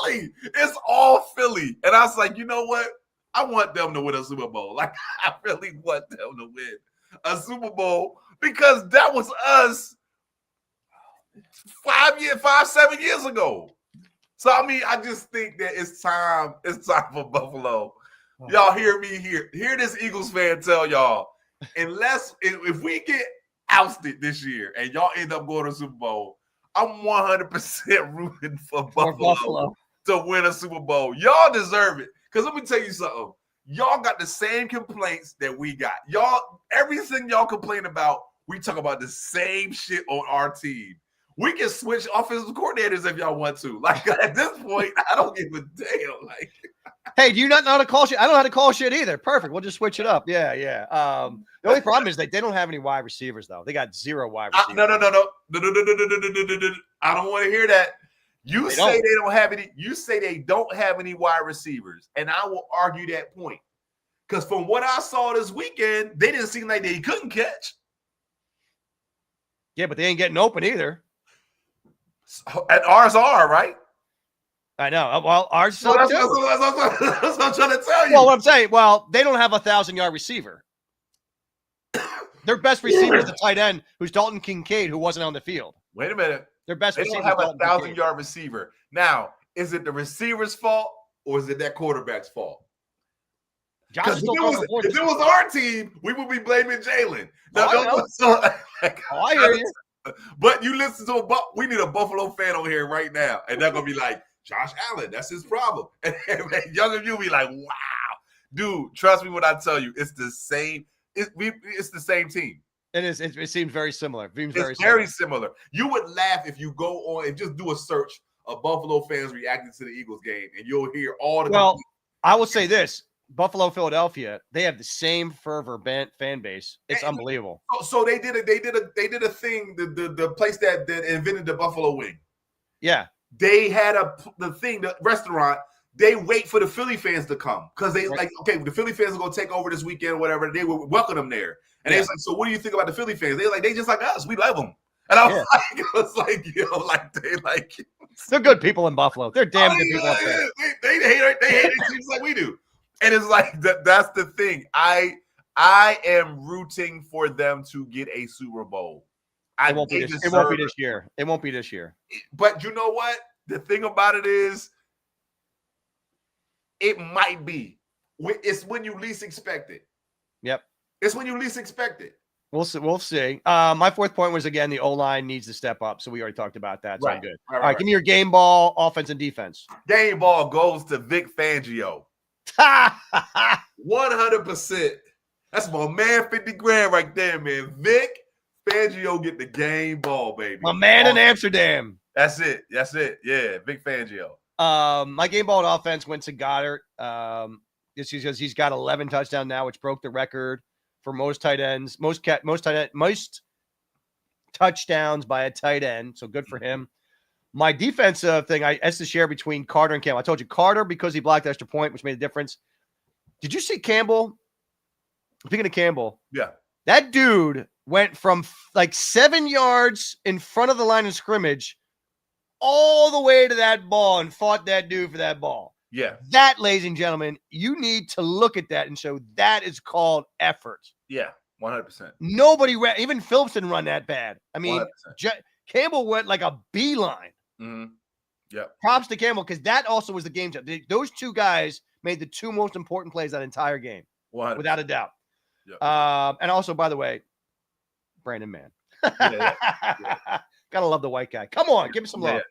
Philly. It's all Philly. And I was like, you know what? I want them to win a Super Bowl. Like, I really want them to win a Super Bowl because that was us 7 years ago. So, I mean, I just think that it's time for Buffalo. Y'all hear me here. Hear this Eagles fan tell y'all, if we get ousted this year and y'all end up going to the Super Bowl, I'm 100% rooting for Buffalo to win a Super Bowl. Y'all deserve it Because let me tell you something. Y'all got the same complaints that we got. Y'all, everything y'all complain about, we talk about the same shit on our team. We can switch offensive coordinators if y'all want to. Like at this point, I don't give a damn. Like, hey, do you not know how to call shit? I don't know how to call shit either. Perfect. We'll just switch it up. Yeah. The only problem is they don't have any wide receivers though. They got 0 wide receivers. No. I don't want to hear that. You say they don't have any. You say they don't have any wide receivers, and I will argue that point. Because from what I saw this weekend, they didn't seem like they couldn't catch. Yeah, but they ain't getting open either. And ours are, right? I know. Well, ours So that's too. what I'm trying to tell you. Well, what I'm saying, they don't have a 1,000-yard receiver. Their best receiver is the tight end, who's Dalton Kincaid, who wasn't on the field. Wait a minute. Their best They receiver don't have is a Dalton 1,000-yard receiver. Now, is it the receiver's fault or is it that quarterback's fault? Josh Because is if it was our team, we would be blaming Jalen. I hear you. But you listen to we need a Buffalo fan on here right now, and they're gonna be like, Josh Allen, that's his problem. And younger you be like, wow, dude, trust me when I tell you, it's the same. It's the same team. It is. It seems very similar. It's very similar. You would laugh if you go on and just do a search of Buffalo fans reacting to the Eagles game, and you'll hear all the. Well, I will say this: Buffalo, Philadelphia, they have the same fervor fan base. It's unbelievable. So they did a thing. The place that invented the Buffalo wing. Yeah, they had the restaurant. They wait for the Philly fans to come because they like, okay, the Philly fans are gonna take over this weekend or whatever. They will welcome them there, and they was like, so what do you think about the Philly fans? They're like, they just like us. We love them. And I was they're good people in Buffalo. They're damn good people up there. They hate it teams like we do. And it's like that's the thing. I am rooting for them to get a Super Bowl. It won't be this year. It won't be this year. But you know what? The thing about it is, it might be. It's when you least expect it. Yep. It's when you least expect it. We'll see. My fourth point was, again, the O-line needs to step up. So we already talked about that. So I'm good. All right, give me your game ball, offense and defense. Game ball goes to Vic Fangio. 100%. That's my man, 50 grand right there, man. Vic Fangio get the game ball, baby. My man in Amsterdam. That's it. Yeah, Vic Fangio. My game ball and offense went to Goddard. This is because he's got 11 touchdowns now, which broke the record for most tight ends, most touchdowns by a tight end. So good for him. My defensive thing, that's to share between Carter and Campbell. I told you Carter because he blocked the extra point, which made a difference. Did you see Campbell? Speaking of Campbell, yeah, that dude went from like 7 yards in front of the line of scrimmage all the way to that ball and fought that dude for that ball. Yeah. That, ladies and gentlemen, you need to look at that and show that is called effort. Yeah, 100%. Nobody even Phillips didn't run that bad. I mean, Campbell went like a beeline. Mm-hmm. Yeah. Props to Campbell because that also was the game changer. Those two guys made the two most important plays that entire game, 100%. without a doubt. Yep. And also, by the way, Brandon Mann. Yeah. Gotta love the white guy. Come on, give me some love. Yeah.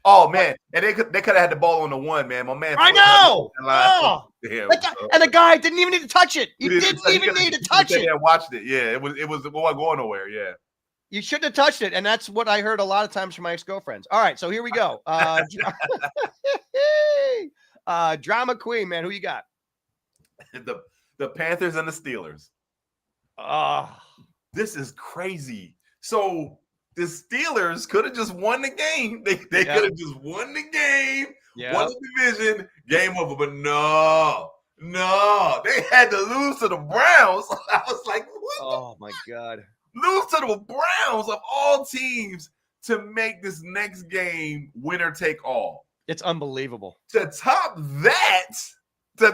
Oh man, and they could have had the ball on the one, man. My man. I know. Oh. And the guy didn't even need to touch it. He didn't even need to touch it. Yeah, watched it. Yeah, it wasn't going nowhere. Yeah. You shouldn't have touched it, and that's what I heard a lot of times from my ex-girlfriends. All right, so here we go. Drama queen, man. Who you got? The Panthers and the Steelers. This is crazy. So the Steelers could have just won the game. They could have just won the game, won the division, game over. But no, they had to lose to the Browns. I was like, what? Oh my God. Lose to the Browns of all teams to make this next game winner take all. It's unbelievable. To top that, the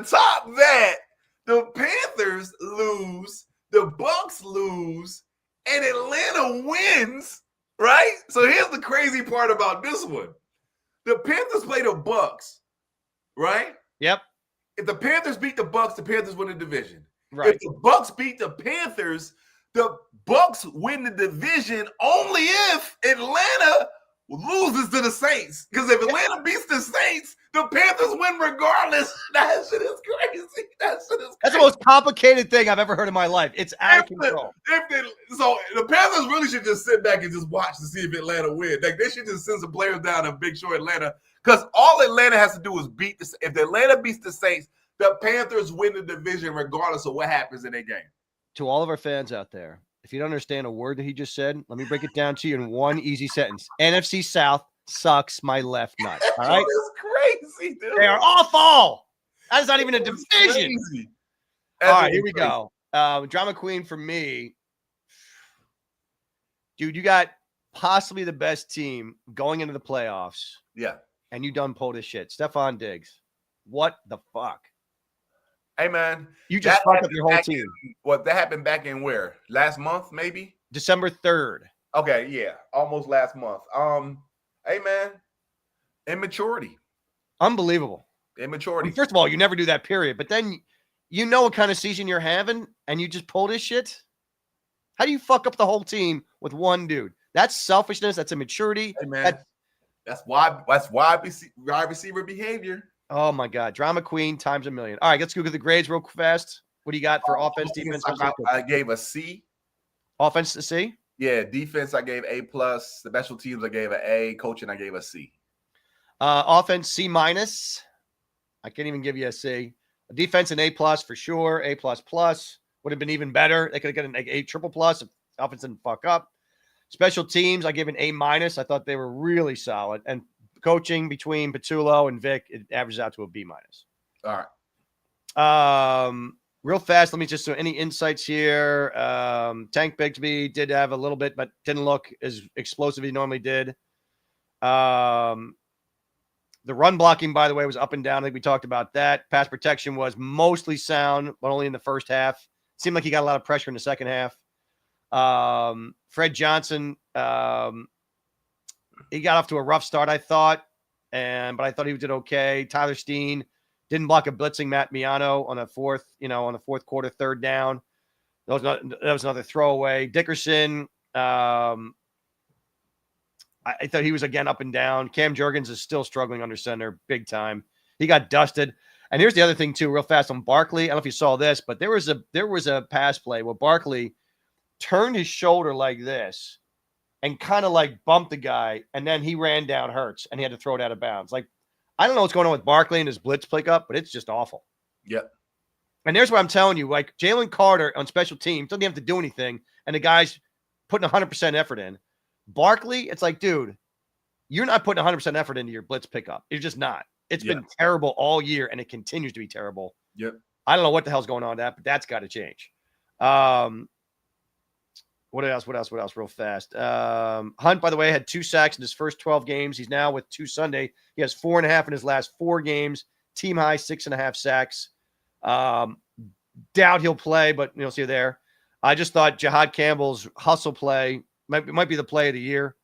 Panthers lose, the Bucks lose, and Atlanta wins, right? So here's the crazy part about this one. The Panthers play the Bucks, right? Yep. If the Panthers beat the Bucks, the Panthers win the division. Right. If the Bucks beat the Panthers, the Bucks win the division only if Atlanta loses to the Saints. Because if Atlanta beats the Saints, the Panthers win regardless. That shit is crazy. That's the most complicated thing I've ever heard in my life. It's out of control. So the Panthers really should just sit back and just watch to see if Atlanta wins. Like they should just send some players down and make sure Atlanta, because all Atlanta has to do is beat the. If the Atlanta beats the Saints, the Panthers win the division regardless of what happens in their game. To all of our fans out there, if you don't understand a word that he just said, let me break it down to you in one easy sentence. NFC South sucks my left nut. All right? It's crazy, dude. They are awful. That is not even a division. Crazy. All right, here we go. Drama queen for me. Dude, you got possibly the best team going into the playoffs. Yeah. And you done pulled this shit. Stephon Diggs. What the fuck? Hey, man. You just fucked up your whole team. That happened back in where? Last month, maybe? December 3rd. Okay, yeah. Almost last month. Hey, man. Immaturity. Unbelievable. Immaturity. First of all, you never do that, period. But then you know what kind of season you're having, and you just pull this shit? How do you fuck up the whole team with one dude? That's selfishness. That's immaturity. Hey, man. That's wide receiver behavior. Oh, my God. Drama queen times a million. All right, let's go get the grades real fast. What do you got for offense, defense? I gave a C. Offense to C? Yeah, defense I gave A+. Special teams I gave an A. Coaching I gave a C. Offense C-. I can't even give you a C. Defense an A+ for sure. A++ would have been even better. They could have gotten an A triple plus if offense didn't fuck up. Special teams I gave an A-. I thought they were really solid. And coaching between Patullo and Vic, it averages out to a B-. All right. Real fast, let me just do any insights here. Tank Bigsby did have a little bit, but didn't look as explosive as he normally did. The run blocking, by the way, was up and down. I think we talked about that. Pass protection was mostly sound, but only in the first half. Seemed like he got a lot of pressure in the second half. Fred Johnson, he got off to a rough start, I thought, but I thought he did okay. Tyler Steen didn't block a blitzing Matt Miano on the fourth quarter, third down. That was another throwaway. Dickerson, I thought he was again up and down. Cam Jurgens is still struggling under center big time. He got dusted. And here's the other thing too, real fast on Barkley. I don't know if you saw this, but there was a pass play where Barkley turned his shoulder like this and kind of like bumped the guy, and then he ran down Hurts and he had to throw it out of bounds. Like, I don't know what's going on with Barkley and his blitz pickup, but it's just awful. Yep. And there's what I'm telling you, like Jalen Carter on special teams doesn't have to do anything, and the guy's putting 100% effort in. Barkley, it's like, dude, you're not putting 100% effort into your blitz pickup. You're just not. It's been terrible all year, and it continues to be terrible. Yep. I don't know what the hell's going on with that, but that's got to change. What else? Real fast. Hunt, by the way, had 2 sacks in his first 12 games. He's now with 2 Sunday. He has 4.5 in his last 4 games. Team high 6.5 sacks. Doubt he'll play, but you'll see there. I just thought Jihad Campbell's hustle play might be the play of the year.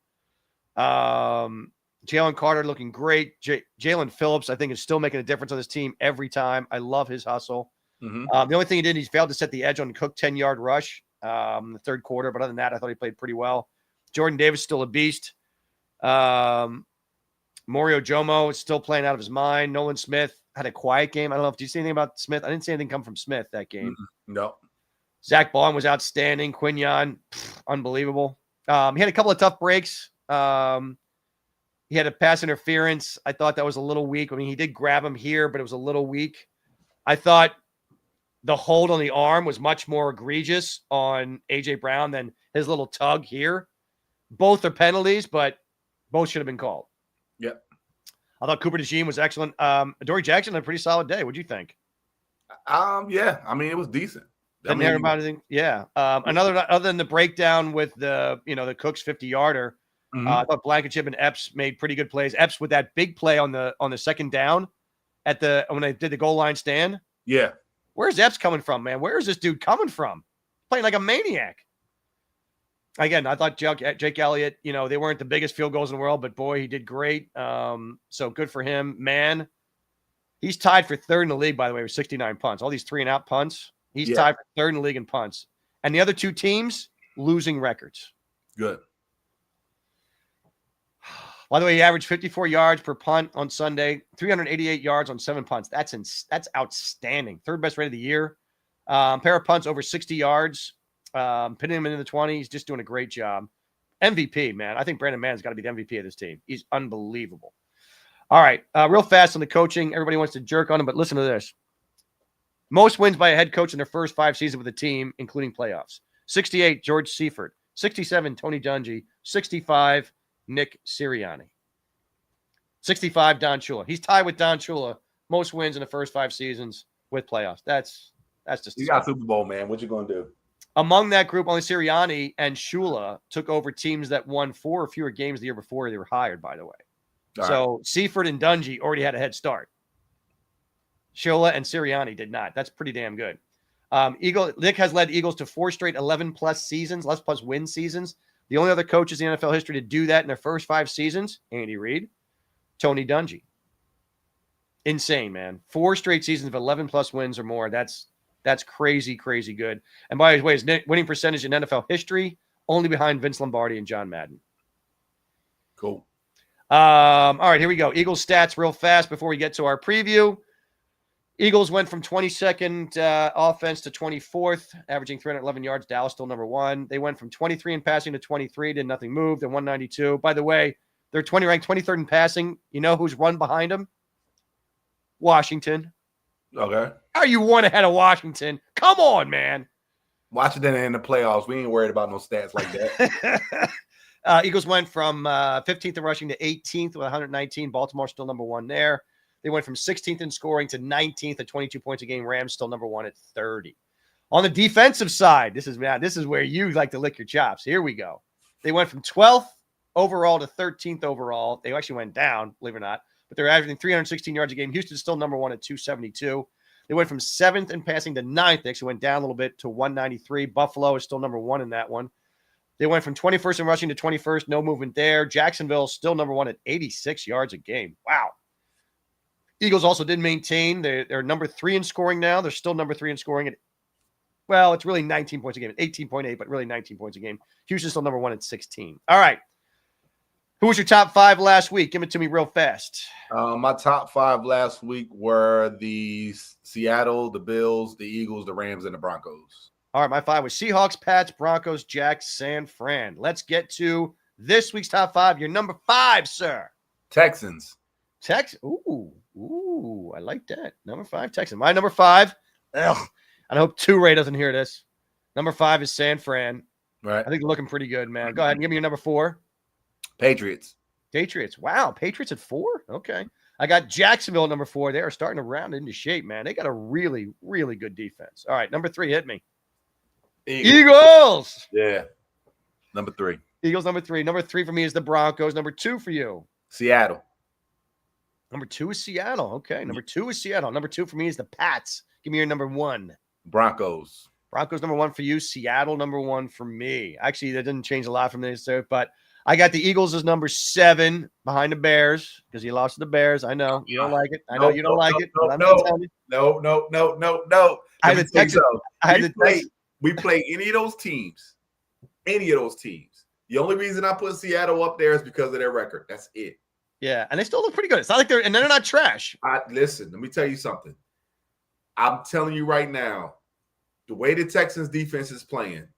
Jalen Carter looking great. Jalen Phillips, I think, is still making a difference on this team every time. I love his hustle. Mm-hmm. The only thing he did, he failed to set the edge on Cook 10-yard rush in the third quarter. But other than that, I thought he played pretty well. Jordan Davis still a beast. Mario Jomo is still playing out of his mind. Nolan Smith had a quiet game. I don't know if you see anything about Smith. I didn't see anything come from Smith that game. No. Zach Bond was outstanding. Quinyon, unbelievable. He had a couple of tough breaks. He had a pass interference. I thought that was a little weak. I mean, he did grab him here, but it was a little weak. I thought the hold on the arm was much more egregious on A.J. Brown than his little tug here. Both are penalties, but both should have been called. Yep. I thought Cooper DeJean was excellent. Adoree Jackson had a pretty solid day. What'd you think? Yeah. I mean, it was decent. Didn't hear about anything. Yeah. Other than the breakdown with the Cooks 50-yarder, I thought Blankenship and Epps made pretty good plays. Epps with that big play on the second down when they did the goal line stand. Yeah. Where's Epps coming from, man? Where is this dude coming from? Playing like a maniac. Again, I thought Jake Elliott, they weren't the biggest field goals in the world, but boy, he did great. So good for him. Man, he's tied for third in the league, by the way, with 69 punts. All these 3-and-out punts. He's tied for third in the league in punts. And the other 2 teams, losing records. Good. By the way, he averaged 54 yards per punt on Sunday, 388 yards on 7 punts. That's outstanding. Third best rate of the year. Pair of punts over 60 yards. Pinning him into the 20s. Just doing a great job. MVP, man. I think Brandon Mann's got to be the MVP of this team. He's unbelievable. All right. Real fast on the coaching. Everybody wants to jerk on him, but listen to this. Most wins by a head coach in their first 5 seasons with a team, including playoffs. 68, George Seifert. 67, Tony Dungy. 65, Nick Sirianni. 65, Don Shula. He's tied with Don Shula. Most wins in the first 5 seasons with playoffs. That's just. You got Super Bowl, man. What you gonna do? Among that group, only Sirianni and Shula took over teams that won 4 or fewer games the year before they were hired, by the way. All so right. Seifert and Dungy already had a head start. Shula and Sirianni did not. That's pretty damn good. Nick has led Eagles to 4 straight 11-plus seasons, plus win seasons. The only other coaches in NFL history to do that in their first 5 seasons, Andy Reid, Tony Dungy. Insane, man. 4 straight seasons of 11-plus wins or more. That's crazy, crazy good. And by the way, his winning percentage in NFL history, only behind Vince Lombardi and John Madden. Cool. All right, here we go. Eagles stats real fast before we get to our preview. Eagles went from 22nd offense to 24th, averaging 311 yards. Dallas still number 1. They went from 23 in passing to 23, did nothing move. They're 192. By the way, they're ranked 23rd in passing. You know who's run behind them? Washington. Okay. How are you 1 ahead of Washington? Come on, man. Washington in the playoffs. We ain't worried about no stats like that. Eagles went from 15th in rushing to 18th with 119. Baltimore still number 1 there. They went from 16th in scoring to 19th at 22 points a game. Rams still number 1 at 30. On the defensive side, this is where you like to lick your chops. Here we go. They went from 12th overall to 13th overall. They actually went down, believe it or not, but they're averaging 316 yards a game. Houston's still number 1 at 272. They went from 7th in passing to 9th. They actually went down a little bit to 193. Buffalo is still number 1 in that one. They went from 21st in rushing to 21st. No movement there. Jacksonville still number 1 at 86 yards a game. Wow. Eagles also did maintain. They're number 3 in scoring now. They're still number 3 in scoring at, well, it's really 19 points a game. 18.8, but really 19 points a game. Houston's still number 1 at 16. All right. Who was your top 5 last week? Give it to me real fast. My top 5 last week were the Seattle, the Bills, the Eagles, the Rams, and the Broncos. All right, my 5 was Seahawks, Pats, Broncos, Jacks, San Fran. Let's get to this week's top 5. Your number 5, sir. Texans. Ooh, I like that. Number 5, Texans. My number 5. Ugh, I hope Ray doesn't hear this. Number 5 is San Fran. Right. I think they're looking pretty good, man. Go ahead and give me your number 4. Patriots. Wow, Patriots at 4? Okay. I got Jacksonville at number 4. They are starting to round into shape, man. They got a really, really good defense. All right, number 3, hit me. Eagles. Yeah. Number 3. Eagles, number 3. Number 3 for me is the Broncos. Number 2 for you. Seattle. Number 2 is Seattle. Okay. Number 2 is Seattle. Number 2 for me is the Pats. Give me your number 1. Broncos. Broncos number 1 for you. Seattle number 1 for me. Actually, that didn't change a lot from this, but I got the Eagles as number 7 behind the Bears because you lost to the Bears. I know you don't like it. I know you don't like it. No. I had the Texans. We play any of those teams. The only reason I put Seattle up there is because of their record. That's it. Yeah, and they still look pretty good. It's not like they're not trash. Listen, let me tell you something. I'm telling you right now, the way the Texans defense is playing,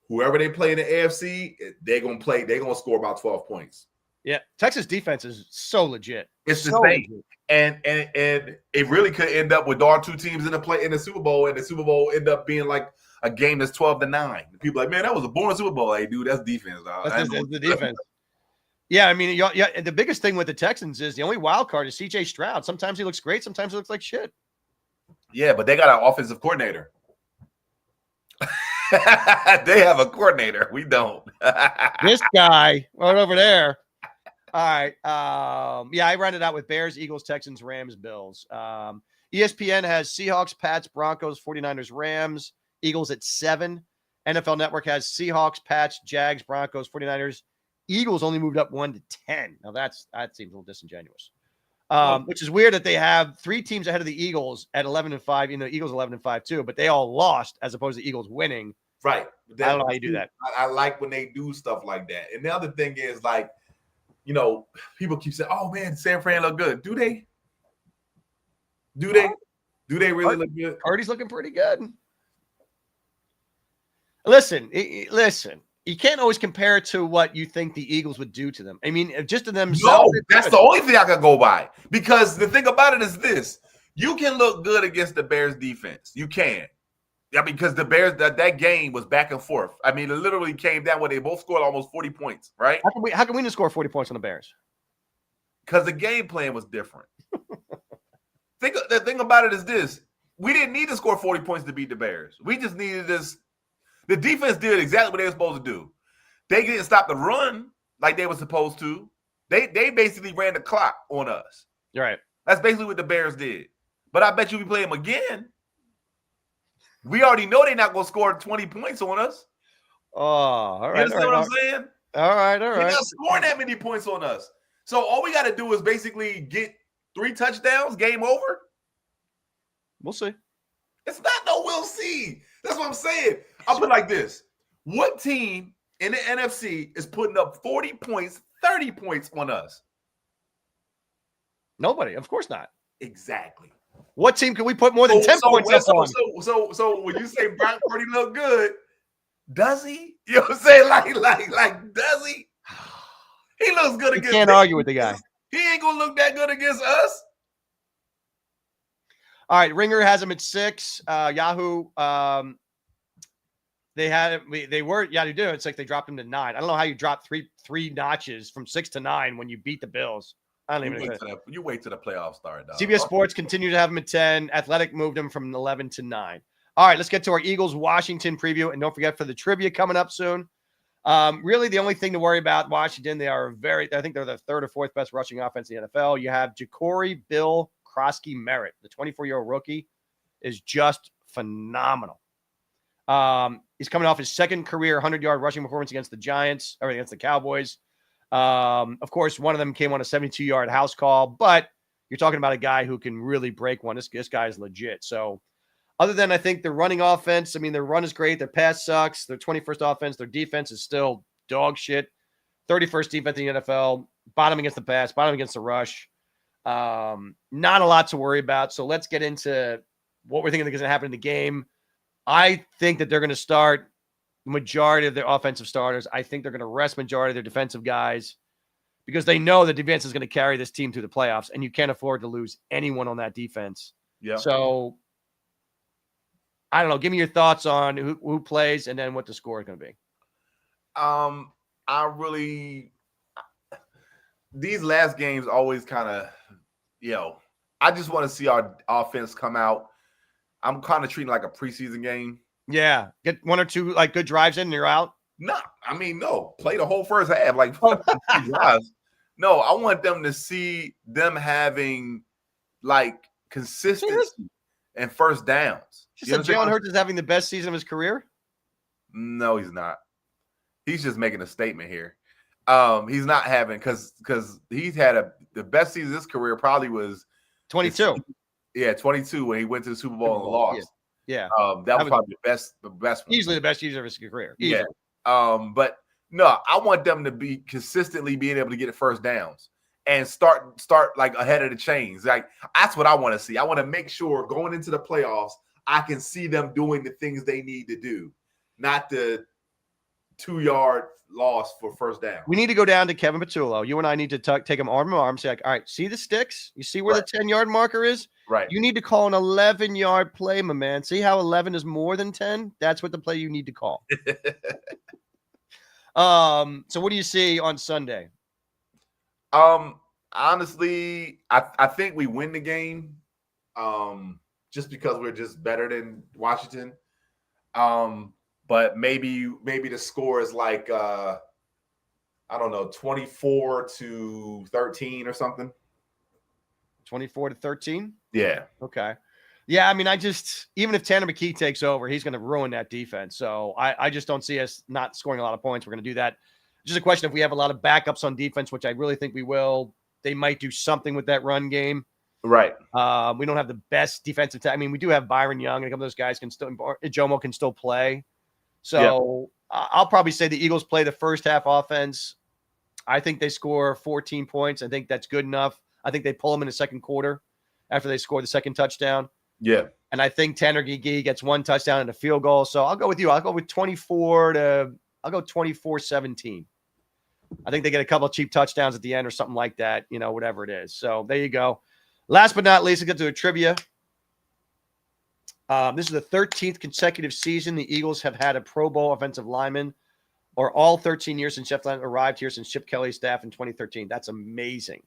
whoever they play in the AFC, they're gonna play. They're gonna score about 12 points. Yeah, Texas defense is so legit. It's the same, and it really could end up with our 2 teams in the Super Bowl, and the Super Bowl end up being like a game that's 12-9. People are like, man, that was a boring Super Bowl. Hey, dude, that's defense. That's the defense. Yeah, I mean, the biggest thing with the Texans is the only wild card is C.J. Stroud. Sometimes he looks great. Sometimes he looks like shit. Yeah, but they got an offensive coordinator. They have a coordinator. We don't. This guy right over there. All right. Yeah, I rounded out with Bears, Eagles, Texans, Rams, Bills. ESPN has Seahawks, Pats, Broncos, 49ers, Rams, Eagles at 7. NFL Network has Seahawks, Pats, Jags, Broncos, 49ers. Eagles only moved up 1 to 10. Now that seems a little disingenuous. Which is weird that they have 3 teams ahead of the Eagles at 11-5. You know, Eagles 11-5 too, but they all lost as opposed to Eagles winning. Right. I don't know how you do that. I like when they do stuff like that. And the other thing is, like, you know, people keep saying, "Oh man, San Fran look good." Do they? Do they? Do they really look good? Purdy's looking pretty good. Listen. You can't always compare it to what you think the Eagles would do to them. I mean, just to themselves. No, that's the only thing I can go by. Because the thing about it is this: you can look good against the Bears defense. You can. Yeah, because the Bears that game was back and forth. I mean, it literally came down where they both scored almost 40 points, right? How can we not score 40 points on the Bears? Because the game plan was different. The thing about it is this: we didn't need to score 40 points to beat the Bears. We just needed this. The defense did exactly what they were supposed to do. They didn't stop the run like they were supposed to. They basically ran the clock on us. You're right. That's basically what the Bears did. But I bet you we play them again. We already know they're not going to score 20 points on us. Oh, all right. You understand what I'm saying? All right. They're not scoring that many points on us. So all we got to do is basically get 3 touchdowns, game over. We'll see. It's not no we'll see. That's what I'm saying. I'll put it like this. What team in the NFC is putting up 40 points, 30 points on us? Nobody. Of course not. Exactly. What team can we put more than 10 points up on? So when you say Brock Purdy look good, does he? You know what I'm saying? Like, does he? He looks good against. You can't argue with the guy. He ain't gonna look that good against us. All right, Ringer has him at 6. Yahoo, they were Yahoo do. It's like they dropped him to 9. I don't know how you drop three notches from 6 to 9 when you beat the Bills. I don't even know. You wait till the playoffs start, dog. CBS Sports continue to have him at 10. Athletic moved him from 11 to 9. All right, let's get to our Eagles-Washington preview. And don't forget for the trivia coming up soon. Really, the only thing to worry about Washington, I think they're the 3rd or 4th best rushing offense in the NFL. You have Ja'Cory Bill Krosky Merritt, the 24-year-old rookie, is just phenomenal. He's coming off his second career 100-yard rushing performance against the Giants, or against the Cowboys. Of course, one of them came on a 72-yard house call, but you're talking about a guy who can really break one. This guy is legit. So other than I think their running offense, I mean, their run is great. Their pass sucks. Their 21st offense, their defense is still dog shit. 31st defense in the NFL, bottom against the pass, bottom against the rush. Not a lot to worry about. So let's get into what we're thinking is going to happen in the game. I think that they're going to start the majority of their offensive starters. I think they're going to rest majority of their defensive guys because they know the defense is going to carry this team through the playoffs, and you can't afford to lose anyone on that defense. Yeah. So I don't know. Give me your thoughts on who plays and then what the score is going to be. These last games always kind of, I just want to see our offense come out. I'm kind of treating it like a preseason game. Yeah. Get 1 or 2 like good drives in and you're out. No. Play the whole first half. Like 2 drives. No, I want them to see them having like consistency and first downs. You said Jalen Hurts is having the best season of his career? No, he's not. He's just making a statement here. He's not having because he's had the best season of his career probably was 22. 22 when he went to the Super Bowl and lost. Yeah. That was probably the best one. Easily the best year of his career. Easily. Yeah. But no, I want them to be consistently being able to get first downs and start like ahead of the chains. Like that's what I want to see. I want to make sure going into the playoffs, I can see them doing the things they need to do, not the 2-yard loss for first down. We need to go down to Kevin Patullo. You and I need to take him arm in arm. Say, like, all right, see the sticks? You see where the 10-yard marker is? Right. You need to call an 11-yard play, my man. See how 11 is more than 10? That's what the play you need to call. So what do you see on Sunday? Honestly, I think we win the game. Just because we're just better than Washington. But maybe the score is like 24-13 or something. 24-13? Yeah. Okay. Yeah, I mean, even if Tanner McKee takes over, he's going to ruin that defense. So I just don't see us not scoring a lot of points. We're going to do that. Just a question if we have a lot of backups on defense, which I really think we will. They might do something with that run game. Right. We don't have the best defensive I mean, we do have Byron Young, and a couple of those guys Jomo can still play. So I'll probably say the Eagles play the first half offense. I think they score 14 points. I think that's good enough. I think they pull them in the second quarter after they score the second touchdown. Yeah. And I think Tanner Gee gets one touchdown and a field goal. So I'll go with you. I'll go with 24-17. I think they get a couple of cheap touchdowns at the end or something like that, whatever it is. So there you go. Last but not least, let's get to a trivia. This is the 13th consecutive season the Eagles have had a Pro Bowl offensive lineman, or all 13 years since Jeff Gladney arrived here since Chip Kelly's staff in 2013. That's amazing.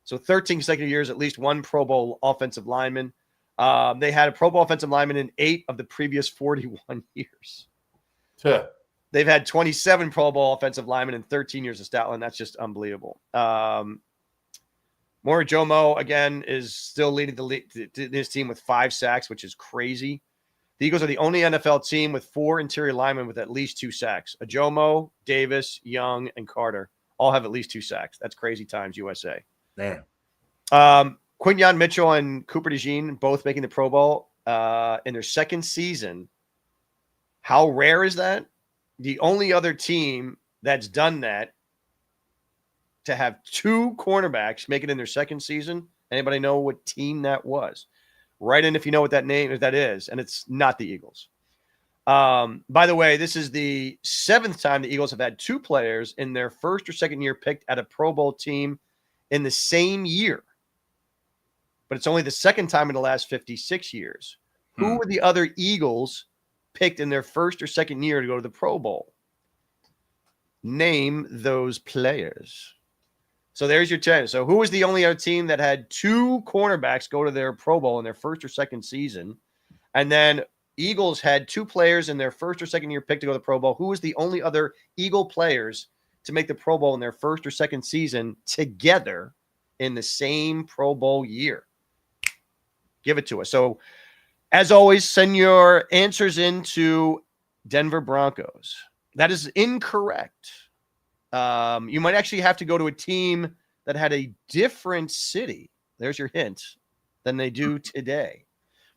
So 13 consecutive years, at least one Pro Bowl offensive lineman. They had a Pro Bowl offensive lineman in 8 of the previous 41 years. Yeah. They've had 27 Pro Bowl offensive linemen in 13 years of Stoutland. That's just unbelievable. Mora Jomo, again, is still leading his team with 5 sacks, which is crazy. The Eagles are the only NFL team with 4 interior linemen with at least 2 sacks. Ajomo, Davis, Young, and Carter all have at least 2 sacks. That's crazy times, USA. Man. Quinyon Mitchell and Cooper DeJean both making the Pro Bowl in their second season. How rare is that? The only other team that's done that to have 2 cornerbacks make it in their second season. Anybody know what team that was? Write in if you know what that is, and it's not the Eagles. By the way, this is the 7th time the Eagles have had 2 players in their first or second year picked at a Pro Bowl team in the same year. But it's only the second time in the last 56 years. Who were the other Eagles picked in their first or second year to go to the Pro Bowl? Name those players. So there's your 10. So who was the only other team that had 2 cornerbacks go to their Pro Bowl in their first or second season? And then Eagles had 2 players in their first or second year pick to go to the Pro Bowl. Who was the only other Eagle players to make the Pro Bowl in their first or second season together in the same Pro Bowl year? Give it to us. So as always, send your answers into Denver Broncos. That is incorrect. You might actually have to go to a team that had a different city. There's your hint than they do today.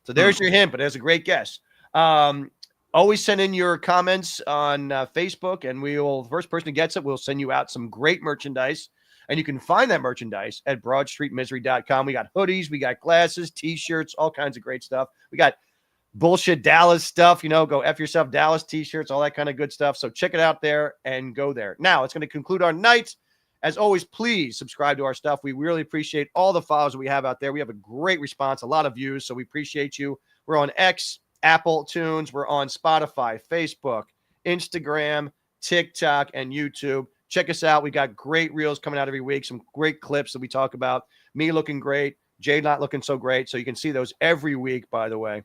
So there's your hint, but that's a great guess. Always send in your comments on Facebook, and the first person who gets it, we'll send you out some great merchandise. And you can find that merchandise at BroadStreetMisery.com. We got hoodies, we got glasses, T-shirts, all kinds of great stuff. We got bullshit Dallas stuff, go F yourself Dallas T-shirts, all that kind of good stuff. So check it out there and go there. Now, it's going to conclude our night. As always, please subscribe to our stuff. We really appreciate all the followers that we have out there. We have a great response, a lot of views, so we appreciate you. We're on X, Apple Tunes. We're on Spotify, Facebook, Instagram, TikTok, and YouTube. Check us out. We got great reels coming out every week, some great clips that we talk about. Me looking great, Jay not looking so great. So you can see those every week, by the way.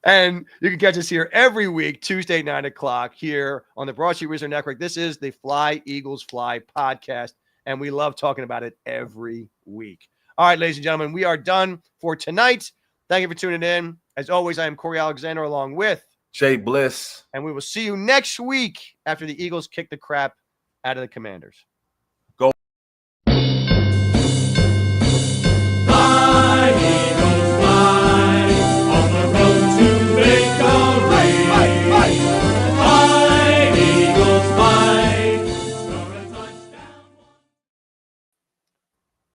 And you can catch us here every week, Tuesday, 9 o'clock, here on the Broad Street Wizard Network. This is the Fly Eagles Fly podcast, and we love talking about it every week. All right, ladies and gentlemen, we are done for tonight. Thank you for tuning in. As always, I am Corey Alexander along with Jay Bliss. And we will see you next week after the Eagles kick the crap out of the Commanders.